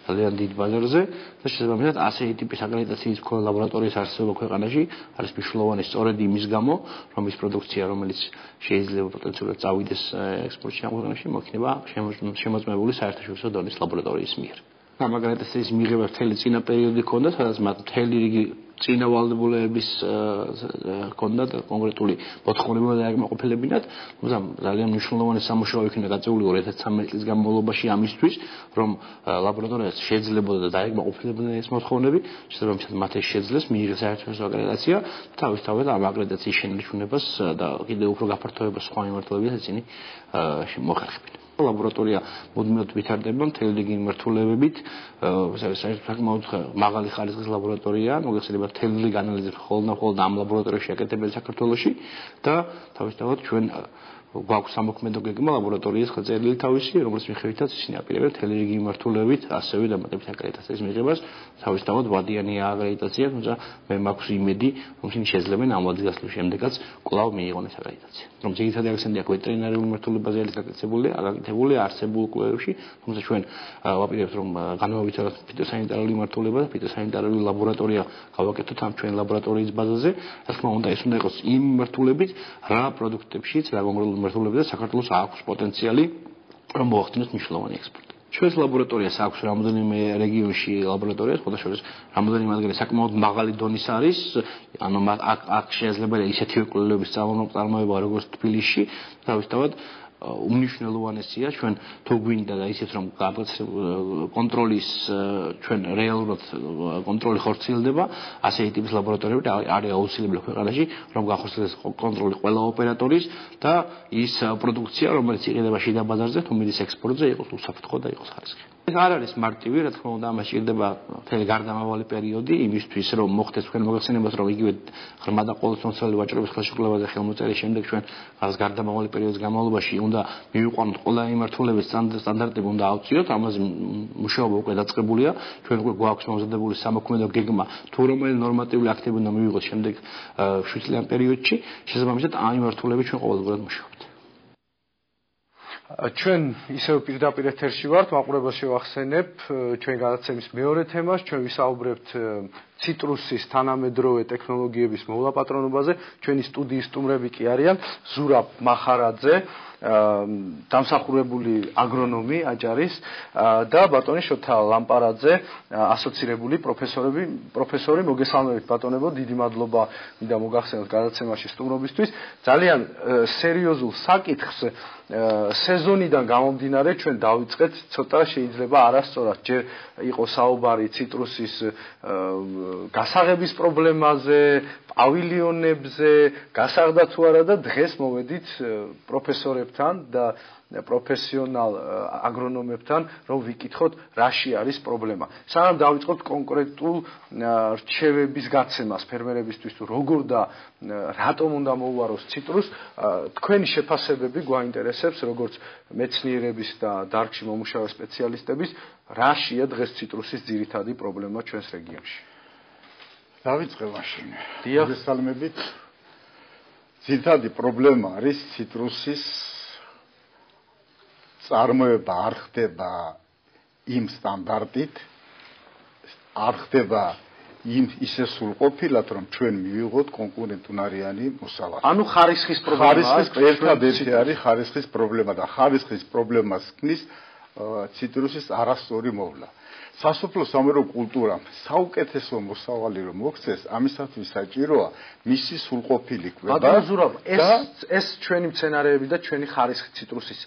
ძალიან დიდ ბაზარზე და შესაბამისად ასეთი ტიპის აკრედიტაციის მქონე ლაბორატორიის არსებობა ქვეყანაში არის მნიშვნელოვანი სწორედ იმის გამო, რომ ის პროდუქცია, რომელიც შეიძლება პოტენციალურად წავიდეს ექსპორტში ამ ქვეყანაში, მოიქნება შემოწმებული საერთაშორისო დონის ლაბორატორიის მიერ. ამ აკრედიტაციის მიღება მთელი წინა პერიოდი ჰქონდა, სადაც მათ მთელი რიგი წინა ვალდებულების ჰქონდათ კონკრეტული მოთხოვნები და აკმაყოფილებინათ, თუმცა ძალიან მნიშვნელოვანი სამუშაო იქნა გაწეული 2013 წლის განმავლობაში ამისთვის, რომ ლაბორატორიას შეძლებოდა და დაეკმაყოფილებინა ეს მოთხოვნები, შესაბამისად მათ ეს შეძლეს მიიღეს საერთაშორისო აკრედიტაცია და თავისთავად ამ აკრედიტაციის შენიშნებას და კიდევ უფრო გაფართოებას სხვა მიმართულებებით ეცინი მოხერხებინა. ლაბორატორია მუდმივად ვითარდება მთელი რიგი მიმართულებებით, საკმაოდ მაღალი ხარისხის ლაბორატორია, მოგეხსენება მთელი რიგი ანალიზებს მხოლოდ ამ ლაბორატორიაში აკეთებენ საქართველოში და თავისთავად ჩვენ გვაქვს სამოქმედო გეგმა ლაბორატორიის ხელწერილი თავისი, რომელიც მიხედვითაც ისინი აპირებენ მთელი რიგი მიმართულებით, ასევე დამატებითი აკრედიტაციის მიღებას, თავისთავად ვადიანია აკრედიტაცია, თუმცა მე მაქვს იმედი, რომ ისინი შეძლებენ ამ ვადის გასვლის შემდეგაც კვლავ მიიღონ ეს აკრედიტაცია. რომ ძირითადი აქცენტი აქვს ვეტერინარულ მიმართულებაზე არის გაკეთებული არსებულ კვლევებში, თუმცა ჩვენ ვაპირებთ, რომ განმოვიცადოთ ფიტოსანიტარული მიმართულება და ფიტოსანიტარული ლაბორატორია გავაკეთოთ ამ ჩვენ ლაბორატორიის ბაზაზე, რა თქმა უნდა, ეს უნდა იყოს იმ მიმართულებით, რა პროდუქტებშიც, რა კონკრეტულ მიმართულებებზე საქართველოს აქვს პოტენციალი, რომ მოახდინოს მნიშვნელოვანი ექსპორტი. ჩვენს ლაბორატორიას აქვს რამდენიმე რეგიონში ლაბორატორია, ხოდა შორის რამდენიმე ადგილი საკმაოდ მაღალი დონის არის, ანუ აქ შეიძლება ისეთივე კვლევების წარმოება როგორც თბილისში, თავისთავად უმნიშვნელოვანესია ჩვენ თუ გვინდა და ისეთ რომ კონტროლის ჩვენ რეალურად კონტროლი ხორციელდება, ასეთი ტიპის ლაბორატორიები არის აუცილებელი ქვეყანაში, რომ გახორციელდეს კონტროლი ყველა ოპერატორის და ის პროდუქცია, რომელიც იყიდება შიდა ბაზარზე, თუ მიდის ექსპორტზე, იყოს უსაფრთხო და იყოს ხარისხი. ეს არ არის მარტივი, რა თქმა უნდა, ამას ჭირდება მთელი გარდამავალი პერიოდი იმისთვის, რომ მოხდეს თქვენ მოგეხსენებათ, რომ იგივე ღრმა და ყოვლისმომცველი ვაჭრობის ხელშეკრულებაზე ხელმოწერის შემდეგ ჩვენ რაღაც გარდამავალი პერიოდის განმავლობაში უნდა მივიყვანოთ ყველა მიმართულების სტანდარტები უნდა ავწიოთ, ამაზე მუშაობა უკვე დაწყებულია, ჩვენ უკვე გვაქვს მომზადებული სამოქმედო გეგმა, თუ რომელი ნორმატიული აქტები უნდა მივიღოთ შემდეგ 7 წლიან პერიოდში, შესაბამისად ამ მიმართულებით ჩვენ ყოველდღურად მუშაობთ. ჩვენ ისევ პირდაპირ ეთერში ვართ, მაყურებელს შევახსენებ ჩვენ გადაცემის მეორე თემას, ჩვენ ვისაუბრებთ ციტრუსის თანამედროვე ტექნოლოგიების მოვლა-პატრონობაზე. ჩვენი სტუდიის სტუმრები კი არიან ზურაბ მახარაძე, დამსახურებული აგრონომი აჭარის და ბატონი შოთა ლამპარაძე, ასოცირებული პროფესორი. მოგესალმებით ბატონებო, დიდი მადლობა მინდა მოგახსენოთ გადაცემაში სტუმრობისთვის. ძალიან სერიოზულ საკითხს სეზონიდან გამომდინარე ჩვენ დავიწყეთ, ცოტა შეიძლება არასწორად ჯერ იყო საუბარი ციტრუსის გასაღების პრობლემაზე, პავილიონებზე, გასაღდა თუ არა და დღეს მოვედით პროფესორებთან და პროფესიონალ აგრონომებთან, რომ ვიკითხოთ, რაში არის პრობლემა. სანამ დავიწყოთ კონკრეტულ რჩევების გაცემას ფერმერებისთვის, თუ როგორ და რატომ უნდა მოუვაროს ციტრუს, თქვენი შეფასებები გვაინტერესებს, როგორც მეცნიერების და დარგში მომუშავე სპეციალისტების, რაშია დღეს ციტრუსის ძირითადი პრობლემა ჩვენს რეგიონში. დავიწყე მაშინ. მოგესალმებით. ძირითადი პრობლემა არის ციტრუსის წარმოება არ ხდება იმ სტანდარტით, არ ხდება ისე სრულყოფილად, რომ ჩვენ მივიღოთ კონკურენტუნარიანი მოსავალი. ანუ ხარისხის პრობლემაა. ერთადერთი არის ხარისხის პრობლემა და ხარისხის პრობლემას ქმნის ციტრუსის არასწორი მოვლა. სასოფლო-სამეურნეო კულტურამ საუკეთესო მოსავალი რომ მოქცეს, ამისათვის საჭიროა მისი სრულყოფილი კვება. ბატონო ზურაბ, ეს ჩვენი მცენარეები და ჩვენი ხარისხი ციტრუსის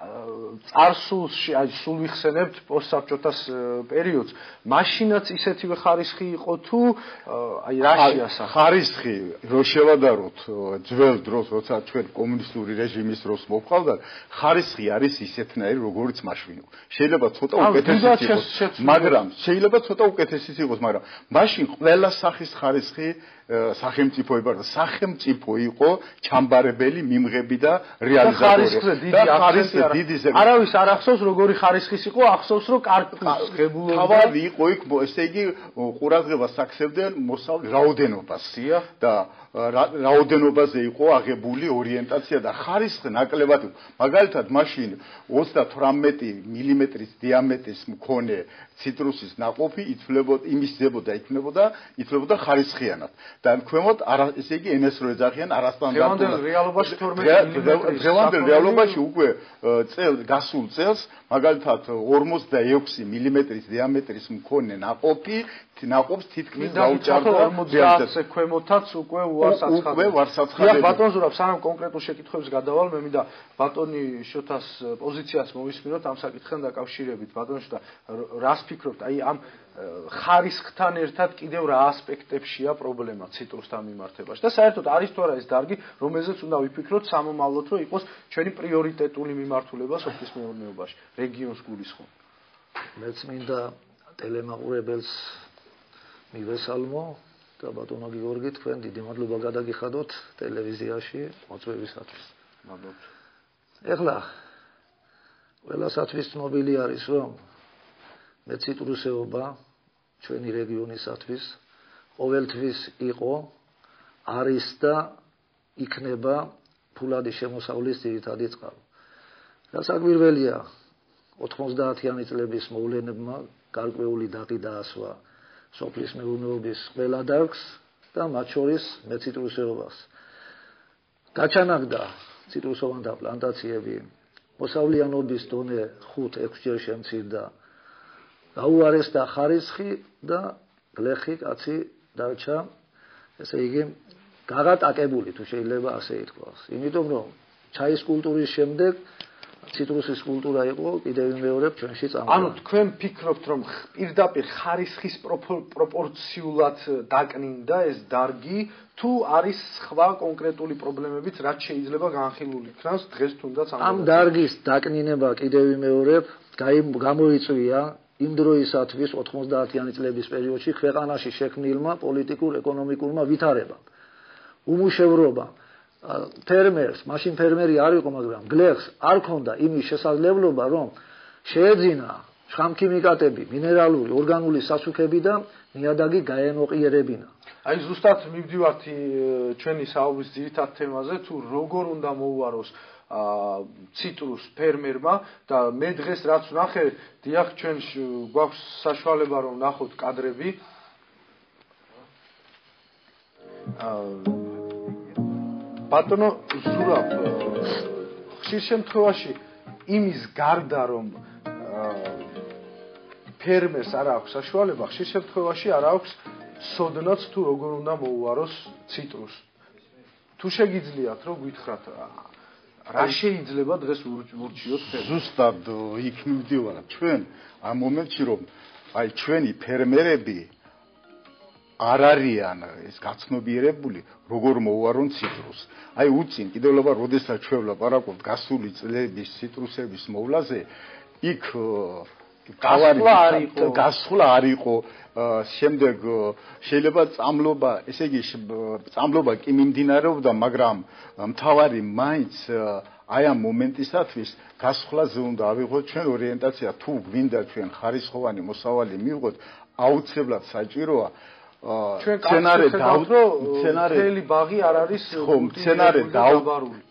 წარსულში, აი სულ ვიხსენებთ პოსტსაბჭოთა პერიოდს, მაშინაც ისეთივე ხარისხი იყო თუ აი რაში ასახა? ხარისხი რო შევადაროთ ძველ დროს, როცა ჩვენ კომუნისტური რეჟიმის დროს მოვყავდათ, ხარისხი არის ისეთნაირი, როგორც მაშინ იყო. შეიძლება ცოტა უკეთესი იყოს, მაგრამ მაშინ ყველა სახის ხარისხი სახელმწიფო იბარდა, სახელმწიფო იყო ჩამბარებელი მიმღები და რეალიზატორი. და ხარისხზე დიდი არავის არ ახსოვს როგორი ხარისხის იყო, ახსოვს რომ კარპუს ღებულობდა. თავად იყო იქ, ესე იგი ყურადღებას აქცევდნენ მოსავლის რაოდენობას და რაოდენობაზე იყო აღებული ორიენტაცია და ხარისხი ნაკლებად. მაგალითად, მაშინ 38 მმ-ის დიამეტრის მქონე ციტრუსის ნაყოფი ითვლებოდა ხარისხიანად. და ქვემოთ ესე იგი ენეს რო ეძახიან არასტანდარტულად. დღევანდელ რეალობაში უკვე გასულ წელს მაგალითად 46 მმ-ის დიამეტრის მქონე ნაყოფს თითქმის დაუჭარდა 50-ზე ქვემოთაც უკვე უარსაცხადებელი. ბატონ ზურაბ, სანამ კონკრეტულ შეკითხვებს გადავალ, მე მინდა ბატონი შოთას პოზიციას მოვისმინოთ ამ საკითხთან დაკავშირებით. ბატონ შოთა, რას ფიქრობთ? აი ამ ხარისხთან ერთად კიდევ რა ასპექტებშია პრობლემა ციტრუსთან მიმართებაში? და საერთოდ არის თუ არა ეს დარგი, რომელზეც უნდა ვიფიქროთ სამომავლოდ, რომ იყოს ჩვენი პრიორიტეტული მიმართულება სოფლის მეურნეობაში, რეგიონს გულისხმობ. მეც მინდა ტელემაყურებელს მივესალმო და ბატონო გიორგი, თქვენ დიდი მადლობა გადაგიხადოთ ტელევიზიაში მოწვევისათვის. მადლობთ. ეხლა ყველასათვის ცნობილი არის, რომ მეციტრუსეობა ჩვენი რეგიონისათვის ყოველთვის იყო, არის და იქნება ფულადი შემოსავლის ძირითადი წყარო. დასაკვირველია 90-იანი წლების მოვლენებმა გარკვეული დაღი დაასვა სოფლის მეურნეობის ყველა დარგს და მათ შორის მეციტრუსეობას. გაჩანაგდა ციტრუსოვანთა პლანტაციები, მოსავლიანობის დონე 5-6 ჯერ შემცირდა, გაუარესდა ხარისხი და გლეხი კაცი დარჩა, ესე იგი გაღატაკებული, თუ შეიძლება ასე ითქვას. იმიტომ რომ ჩაის კულტურის შემდეგ ციტრუსის კულტურა იყო კიდევ მეორებ ჩვენში წამოწევი. ანუ თქვენ ფიქრობთ, რომ პირდაპირ ხარისხის პროპორციულად დაკნინდა ეს დარგი, თუ არის სხვა კონკრეტული პრობლემებიც, რაც შეიძლება განხილული იქნას დღეს თუნდაც ამ დარგის დაკნინება კიდევ მეორებ გამოიწვია იმ დროისათვის 90-იანი წლების პერიოდში ქვეყანაში შექმნილმა პოლიტიკურ-ეკონომიკურმა ვითარებამ. უმუშევრობა ფერმერს, მაშინ ფერმერი არ იყო, მაგრამ გლეხს არ ქონდა იმის შესაძლებლობა, რომ შეეძინა შხამქიმიკატები, მინერალური, ორგანული სასუქები და ნიადაგი გაენოყიერებინა. აი ზუსტად მივდივართ ჩვენი საუბრის ძირითად თემაზე, თუ როგორ უნდა მოუაროს ციტრუს ფერმერმა და მე დღეს რაც ვნახე, დიახ, ჩვენ გვაქვს საშუალება რომ ვნახოთ კადრები. ბატონო ზურაბ, ხშირ შემთხვევაში იმის გარდა რომ ფერმერს არ აქვს საშუალება, ხშირ შემთხვევაში არ აქვს სოდნაც თუ როგორ უნდა მოუაროს ციტრუსს. თუ შეგიძლიათ რომ გითხრათ რა შეიძლება დღეს ურჩიოთ ფერმერს? ზუსტად იქ მივდივართ ჩვენ ამ მომენტში რომ აი ჩვენი ფერმერები არ არიან ეს გაცნობიერებული როგორ მოუარონ ციტრუსს. აი უწინ კიდევ როდესაც ჩვენ ვლაპარაკობთ გასული წლების ციტრუსების მოვლაზე, იქ გასვლა არ იყო, შემდეგ შეიძლება წამლობა, ესე იგი წამლობა კი მიმდინარეობდა, მაგრამ მთავარი მაინც აი ამ მომენტისათვის გასვლაზე უნდა ავიღოთ ჩვენ ორიენტაცია, თუ გვინდა ჩვენ ხარისხოვანი მოსავალი მივიღოთ, აუცილებლად საჭიროა მცენარე ბაღი არ არის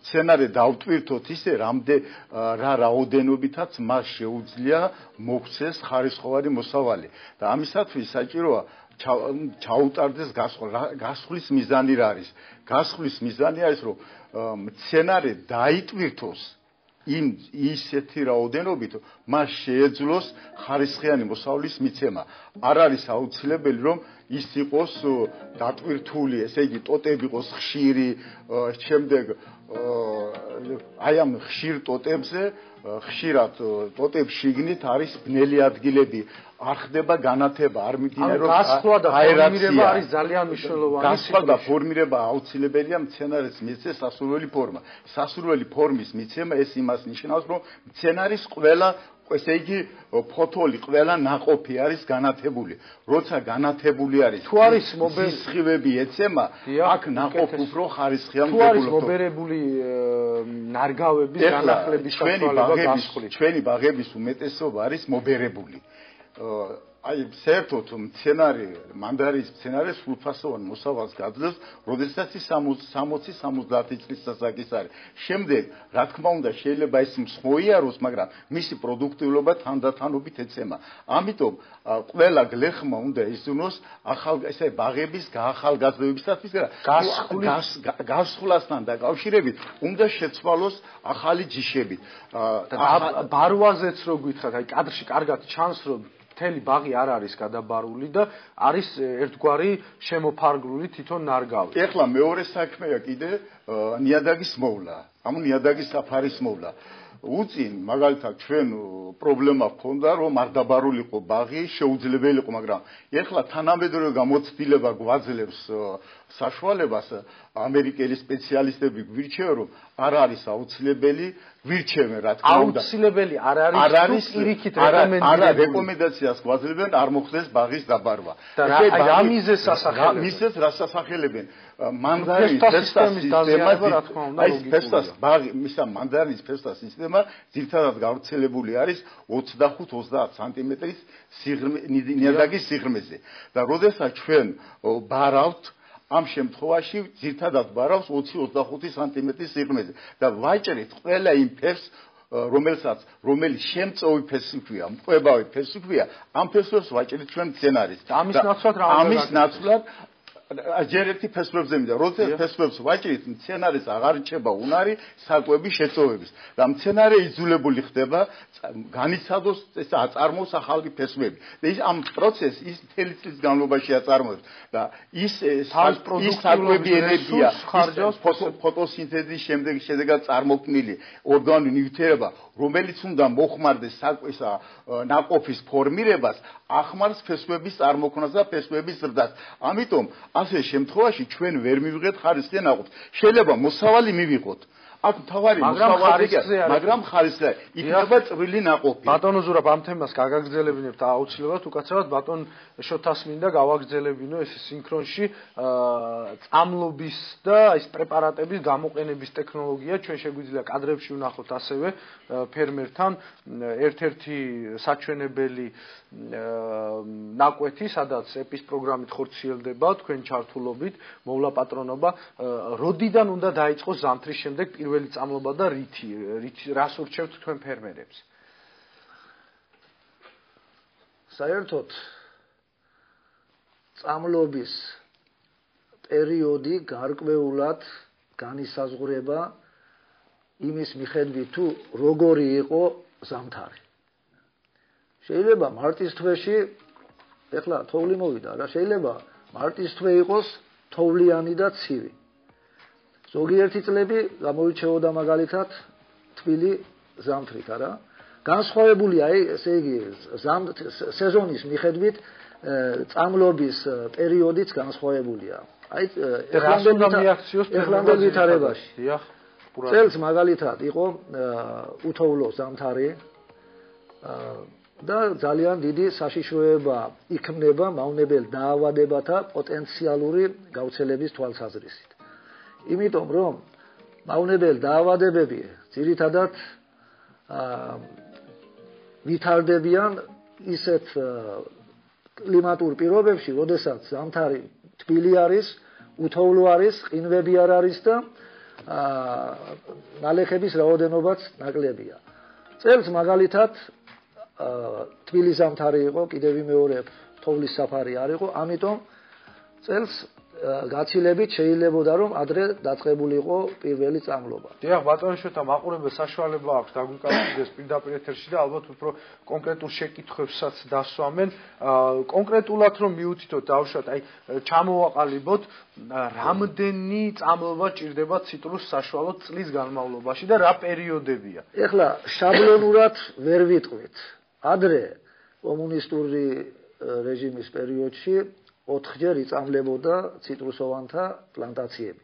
მცენარე დავტვირთოთ ისე რა რაოდენობითაც მას შეუძლია მოქცეს ხარისხოვანი მოსავალი და ამისათვის საჭიროა ჩაუტარდეს გასხლის მიზანი რა არის? გასხლის მიზანი არის რომ მცენარე დაიტვირთოს ისეთი რაოდენობით მას შეეძლოს ხარისხიანი მოსავლის მიცემა. არ არის აუცილებელი რომ ის იყოს დატვირთული, ესე იგი ტოტები იყოს ხშირი, შემდეგ აი ამ ხშირ ტოტებზე ხშირად ტოტებს შიგნით არის ბნელი ადგილები, არ ხდება განათება, არ მიმდინარეობს გასხლა და ფორმირება არის ძალიან მნიშვნელოვანი. გასხლა და ფორმირება აუცილებელია მცენარის მიცეს სასურველი ფორმა. სასურველი ფორმის მიცემა ეს იმას ნიშნავს, რომ მცენარის ყველა ესე იგი ფოთოლი ყველა ناقოფი არის განათებული. როცა განათებული არის, თუ არის სისხლები ეცემა, აქ ناقოფ უფრო ხარისხიან თუ არის მობერებული ნარგავების განახლების საშუალება გასული. ჩვენი ბაღების უმეტესობა არის მობერებული. აი საერთოდ მცენარე მანდარის მცენარე სრულფასოვან მოსავალს გაძლევს, როდესაც ის 60-70 წლის ასაკის არის. შემდეგ, რა თქმა უნდა, შეიძლება ის მსხმოიაროს, მაგრამ მისი პროდუქტიულობა თანდათანობით ეცემა. ამიტომ ყველა გლეხმა უნდა იზრუნოს ესე ბაღების გაახალგაზრდობისათვის გასხვლასთან დაკავშირებით უნდა შეცვალოს ახალი ჯიშები. ბარვაზეც რო გითხრათ, აი კადრში კარგად ჩანს, რომ მთელი ბაღი არ არის გადაბარული და არის ერთგვარი შემოფარგლული თვითონ ნარგავი. ეხლა მეორე საქმეა კიდე ნიადაგის მოვლა. ამ ნიადაგის საფარის მოვლა. უწინ მაგალითად ჩვენ პრობლემა ჰქონდა რომ არ დაბარულიყო ბაღი, შეუძლებელი იყო, მაგრამ ეხლა თანამედროვე გამოცდილება გვაძლევს საშუალებას ამერიკელი სპეციალისტები გვირჩევენ რომ არ არის აუცილებელი ვირჩევენ რა თქმა უნდა აუცილებელი არ არის პირიქით რეკომენდირებული რეკომენდაციას გვაძლევენ არ მოხდეს ბაღის დაბარვა რა მიზეზს ასახელებენ მიზეზს რას ასახელებენ მანდარის ფესტას სისტემა აი ფესტას ბაღი მისა მანდარის ფესტას სისტემა ძირითადად გავრცელებული არის 25-30 სანტიმეტრის ნიადაგის სიღრმეზე და როდესაც ჩვენ ბარავთ ამ შემთხვევაში ძირთადად ბარავს 20-25 სანტიმეტრის სიღრმეზე და ვაჭრით ყველა იმ ფერს რომელიც შემწოვი ფესი ქვია, მყვებავი ფესი ქვია, ამ ფესს ვაჭრით ჩვენ მცენარის. ამის ნაცვლად ჯერ ერთი ფესვებზე მინდა, როცა ფესვებს ვაჭრით მცენარის აღარ რჩება უნარი საკვები შეწოვების და მცენარე იძულებული ხდება განიცადოს ეს აწარმოოს ახალი ფესვები. და ის ამ პროცესს ის მთელი წლის განმავლობაში აწარმოებს და ის საკვები ენერგია ხარჯავს ფოტოსინთეზის შედეგად წარმოქმნილი ორგანული ნივთიერება, რომელიც უნდა მოხმარდეს საკვისა ნაყოფის ფორმირებას, ახმარს ფესვების წარმოქმნას და ფესვების ზრდას. ამიტომ ასე შემთხვევაში ჩვენ ვერ მივიღეთ ხარისხიან ნაყოფს. შეიძლება მოსავალი მივიღოთ. აქ თავარი მოსავალია, მაგრამ ხარისხია. იქნება წვრილი ნაყოფი. ბატონო ზურაბ, ამ თემას გაგაგრძელებინებთ აუცილებლად, უკაცრავად ბატონ შოთას მინდა გავაგრძელებინო ეს სინქრონში წამლობის და ის პრეპარატების გამოყენების ტექნოლოგია. ჩვენ შეგვიძლია კადრებში ვნახოთ ასევე ფერმერთან ერთ-ერთი საჩვენებელი ნაკვეთი, სადაც ეპის პროგრამით ხორციელდება თქვენ ჩართულობით, მოვლა პატრონობა, როდიდან უნდა დაიწყოს ზამთრის შემდეგ პირველი წამლობა და რითი რას ურჩევთ თქვენ ფერმერებს? საერთოდ წამლობის პერიოდი გარკვეულად განისაზღვრება იმის მიხედვით თუ როგორი იყო ზამთარი. შეიძლება მარტის თვეში ეხლა თოვლი მოვიდა რა შეიძლება მარტის თვე იყოს თოვლიანი და ცივი. ზოგიერთი წლები გამოირჩეოდა მაგალითად თბილი ზამთრით არა. განსხვავებულია ესე იგი სეზონის მიხედვით წამლობის პერიოდიც განსხვავებულია. აი ეხლანდელ ვითარებაში. წელს მაგალითად იყო უთოვლო ზამთარი და ძალიან დიდი საშიშროება იქმნება მავნებელ დაავადებათა პოტენციალური გავრცელების თვალსაზრისით. იმიტომ რომ მავნებელ დაავადებები ძირითადად ვითარდებიან ისეთ კლიმატურ პირობებში, როდესაც ზამთარი თბილი არის, უთოვლო არის, ყინვები არ არის და ნალექების რაოდენობაც ნაკლებია. წელს მაგალითად თბილი ზამთარი იყო, კიდევ მეორე თოვლის საფარი არ იყო, ამიტომ წელს გაცილებით შეიძლებოდა რომ ადრე დაწყებულიყო პირველი წამლობა. დიახ, ბატონო შოთა, მაყურებელს საშუალება აქვს დაგვიკავშირდეს პირდაპირ ეთერში და ალბათ უფრო კონკრეტულ შეკითხვებსაც დასვამენ. კონკრეტულად რომ მიუთითოთ დავუშვათ, აი ჩამოვაყალიბოთ, რამდენი წამლობა ჭირდება ციტრუსს საშუალოდ წლის განმავლობაში და რა პერიოდებია? ეხლა შაბლონურად ვერ ვიტყვით. ადრე კომუნისტური რეჟიმის პერიოდში 4-ჯერ იწამლებოდა ციტრუსოვანთა პლანტაციები.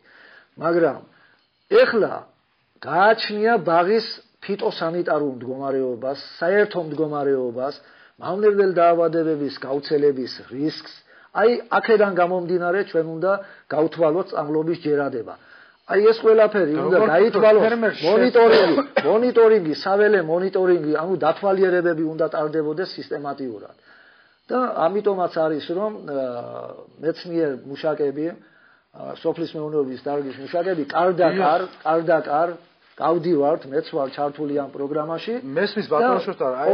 მაგრამ ეხლა გააჩნია ბაღის ფიტოსანიტარულ მდგომარეობას, საერთო მდგომარეობას, მავნებელ დაავადებების გავრცელების რისკს, აი აქედან გამომდინარე ჩვენ უნდა გავთვალოთ წამლობის ჯერადება. აი ეს ყველაფერი უნდა გაითვალოს, მონიტორინგი, საველე მონიტორინგი, ანუ დათვალიერებები უნდა ტარდებოდეს სისტემატიურად. და ამიტომაც არის რომ მეცნიერ მუშაკები, სოფლის მეურნეობის დარგის მუშაკები კარდაკარ გავდივართ, მეც ვარ ჩართული ამ პროგრამაში. მესმის ბატონო შოშტარ, აი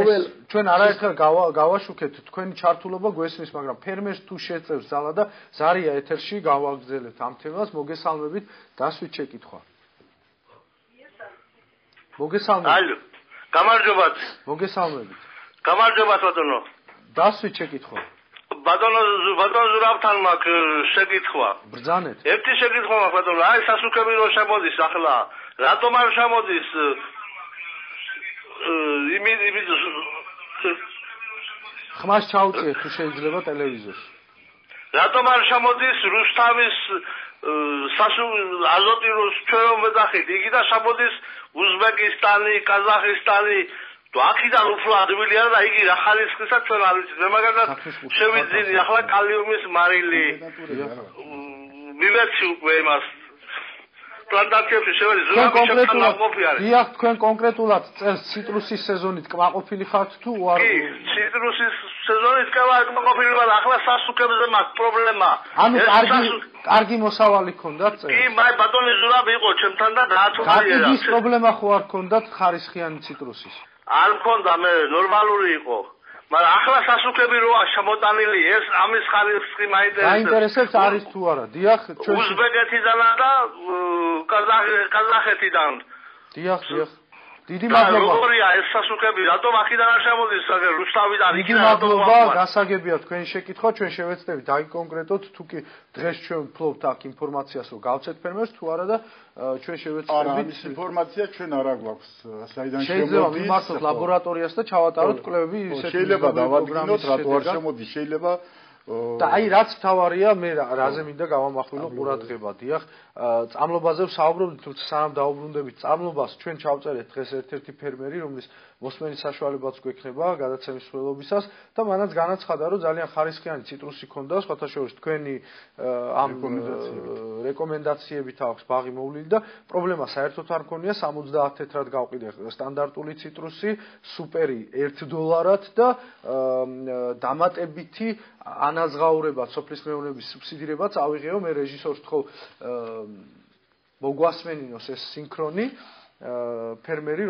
ჩვენ არაერთხელ გავაშუქეთ თქვენი ჩართულობა გვესმის, მაგრამ ფერმერს თუ შეწევს ზალა და ზარია ეთერში გავაგრძელებთ ამ თემას, მოგესალმებით, დასვით შეკითხვა. მოგესალმებით. ალო, გამარჯობათ. მოგესალმებით. გამარჯობათ ბატონო. დასვით შეკითხვა. ბატონო ზურაბთან მაქვს შეკითხვა. ბრძანეთ. ერთი შეკითხვა მაქვს ბატონო, აი სასუქები რო შემოდის ახლა, რატომ არ შემოდის ხმას ჩაუწიეთ თუ შეიძლება ტელევიზორში. რატომ არ შემოდის რუსთავის აზოტი როს ჩვენ რომ ვეძახით, იგი და შემოდის უზბეკისტანი, ყაზახისტანი აქედან უფრო ადვილია და იგი რა ხალისხისა ჩვენ არ ვიცით. მე მაგალითად შევიძინი ახლა კალიუმის მარილი. მივეცი უკვე იმას. პლანტაციებში შევედი დიახ, თქვენ კონკრეტულად წელს ციტრუსის სეზონით კმაყოფილი ხართ თუ არ? კი, ციტრუსის სეზონით კმაყოფილი ვარ, ახლა სასუქებზე მაქვს პრობლემა. ანუ კარგი მოსავალი გქონდათ წელს? კი, მაი ბატონი ზურაბი იყო ჩემთან და დაათვალიერა. კარგი პრობლემა ხო არ გქონდათ ხარისხიანი ციტრუსის? არ მქონდა, მე ნორმალური იყო. მაგრამ ახლა სასუქები როა შემოტანილი, ეს ამის ხარისხი მაინტერესებს. მაინტერესებს არის თუ არა? დიახ, ჩვენ უზბეკეთიდან და ყაზახეთიდან. დიახ. დიდი მადლობა. როგორია ეს სასუქები, რატომ აქედან არ შემოდის, რუსთავიდან იქიდან რატომ? დიდი მადლობა, გასაგებია თქვენი შეკითხვა, ჩვენ შევეცდებით დაიკონკრეტოთ, თუ კი დღეს ჩვენ ვფლობთ აქ ინფორმაციას, რომ გავცეთ ფერმერს თუ არა და ჩვენ შევეცდებით. არა, ამის ინფორმაცია ჩვენ არა გვაქვს, საიდან შემოდის. შეიძლება მიმართოთ ლაბორატორიას და ჩავატაროთ კვლევები ისეთ შეიძლება დავადგინოთ, რატო არ შემოდის, შეიძლება და აი რაც თავარია, მე რაზე მინდა გავამახვილო ყურადღება, დიახ, წამლობაზე ვსაუბრობთ, თუმცა სანამ დაუბრუნდებით წამლობას, ჩვენ ჩავწერეთ დღეს ერთ-ერთი ფერმერი, რომლის მოსმენის საშუალებაც გვექნება გადაცემის მსვლელობისას და მანაც განაცხადა, რომ ძალიან ხარისხიანი ციტრუსი ქონდა, სხვათა შორის თქვენი ამ რეკომენდაციებით აქვს ბაღი მოვლილი და პრობლემა საერთოდ არ მქონია, 70 თეთრად გავყიდე სტანდარტული ციტრუსი, სუპერი $1 და დამატებითი ანაზღაურება სოფლის მეურნეობის სუბსიდირება წავიღეო, მე რეჟისორს თქო მოგვასმენინოს ეს სინქრონი ფერმერი,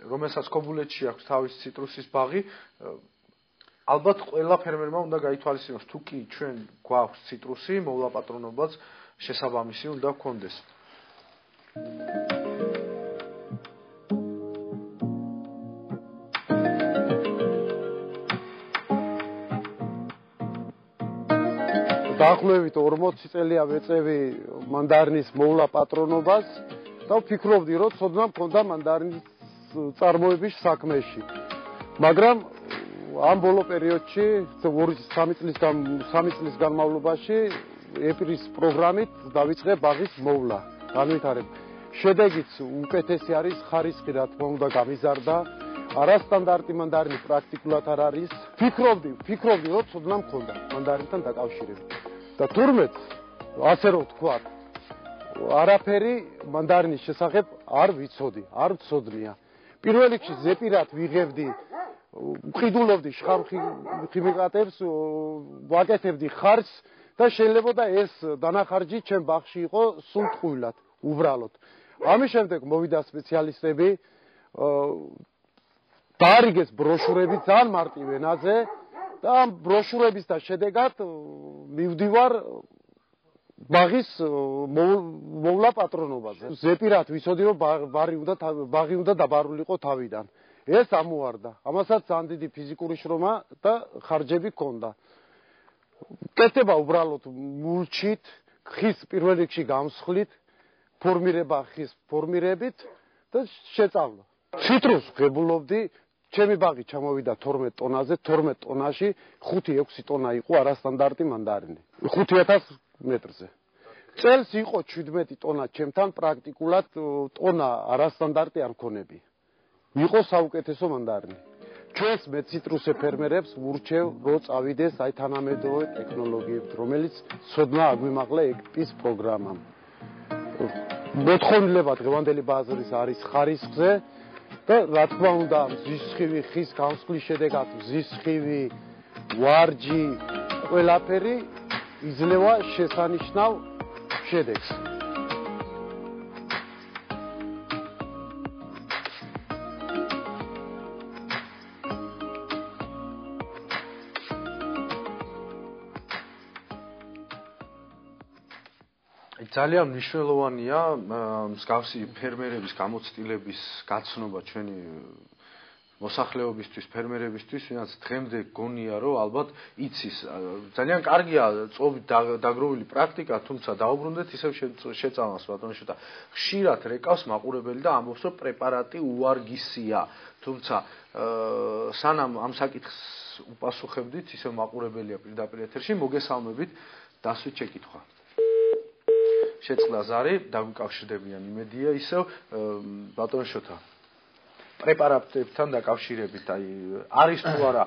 რომელსაც ქობულეთში აქვს თავის ციტრუსის ბაღი, ალბათ ყველა ფერმერმა უნდა გაითვალისწინოს, თუ კი ჩვენ გვაქვს ციტრუსი, მოვლაპატრონობაც შესაბამისი უნდა გქონდეს. დაახლოებით 40 წელია ვეწევი მანდარინის მოვლაპატრონობას და ვფიქრობდი, რომ ცოდნა მქონდა მანდარინის წარმოების საქმეში. მაგრამ ამ ბოლო პერიოდში 3 წლის განმავლობაში ეპრის პროგრამით დავიწყე ბაღის მოვლა. განვითარებ. შედეგიც უკეთესი არის, ხარისხი რა თქმა უნდა გამიზარდა. არასტანდარტი მანდარინი პრაქტიკულად არ არის. ვფიქრობდი, რომ ცოდნა მქონდა მანდარინთან დაკავშირებით. და თურმეც ასე რომ ვთქვათ, არაფერი მანდარინის შესახებ არ ვიცოდი, არ ვცოდნია. პირველ რიგში ზეპირად ვიღებდი, ვყიდულობდი შხამხიმიკატებს, ვაკეთებდი ხარჯს და შეიძლება ეს დანახარჯი ჩემ ბაღში იყო სულ ტყუილად, უბრალოდ. ამის შემდეგ მოვიდა სპეციალისტები, დაარიგეს ბროშურები ძალიან მარტივ ენაზე და ამ ბროშურების და შედეგად მივდივარ ბაღის მოვლაპატრონობაზე. ზეპირად ვიცოდი, რომ ბაღი უნდა დაბარულიყო თავიდან. ეს ამოარდა. ამასაც ძალიან დიდი ფიზიკური შრომა და ხარჯები ჰქონდა. კეთება უბრალოდ მულჩით, ხის პირველ რიგში გამსხლით, ფორმირება ხის ფორმირებით და შეწავლა. ციტრუსს ღებულობდი. ჩემი ბაღი ჩამოვიდა 12 ტონაზე, 12 ტონაში 5-6 ტონა იყო არასტანდარტი მანდარინი. 5000 მეტრზე. წელს იყო 17 ტონა, ჩემთან პრაქტიკულად ტონა არასტანდარტი არ მქონები. იყო საუკეთესო მანდარინი. ჩვენს მეციტრუსე ფერმერებს ვურჩევ, რომ წავიდეს აი თანამედროვე ტექნოლოგიებით, რომელიც ცოდნა აგვიმაღლა ეკპის პროგრამამ. მოთხოვნილება დღევანდელი ბაზრის არის ხარისხზე და რა თქმა უნდა, მზისხივი ხის გამსხლის შედეგად მზისხივი, ვარჯი, ყველაფერი იძლევა შესანიშნავ შედეგს. ძალიან მნიშვნელოვანია მსგავსი ფერმერების გამოცდილების გაცნობა ჩვენი მოსახლეობისთვის, ფერმერებისთვის, ვინაც დღემდე გონია, რომ ალბათ იცის. ძალიან კარგია წობით დაგროვილი პრაქტიკა, თუმცა დაუბრუნდეთ ისევ შეწამავს ბატონიშვილა. ხშირად რეკავს მაყურებელი და ამბობს, რომ პრეპარატი უარგისია. თუმცა სანამ ამ საკითხს უპასუხებდით, ისევ მაყურებელია პირდაპირ ეთერში, მოგესალმებით, დასვით შეკითხვა. შეწყდა ზარი, დაგვიკავშირდებიან იმედია ისევ ბატონიშვილთან. პრეპარატებთან დაკავშირებით, აი არის თუ არა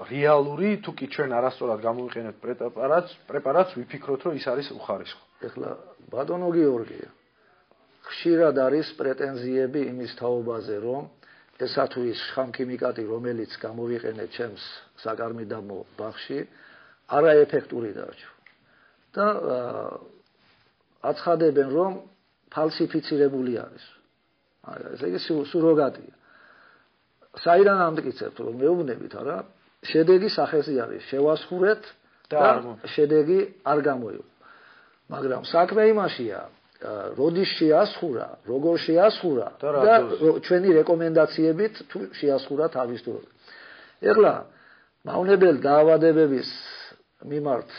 რეალური, თუ კი ჩვენ არასწორად გამოვიყენებთ პრეპარატს, ვიფიქროთ, რომ ის არის უხარისხო. ეხლა ბატონო გიორგია, ხშირად არის პრეტენზიები იმის თაობაზე, რომ ესა თუ ის შხამქიმიკატი, რომელიც გამოვიყენეთ ჩემს საკარმიდამო ბაღში, არაეფექტური დარჩა. და აცხადებენ, რომ ფალსიფიცირებული არის. ესე იგი სუროგატია. საიდან ამტკიცებთ, რომ მეუბნებით, არა? შედეგი სახეზე არის, შევასხურეთ და შედეგი არ გამოიღო. მაგრამ საქმე იმაშია, როდის შეასხურა, როგორ შეასხურა და ჩვენი რეკომენდაციებით თუ შეასხურა თავისთავად. ეხლა მავნებელ დაავადებების მიმართ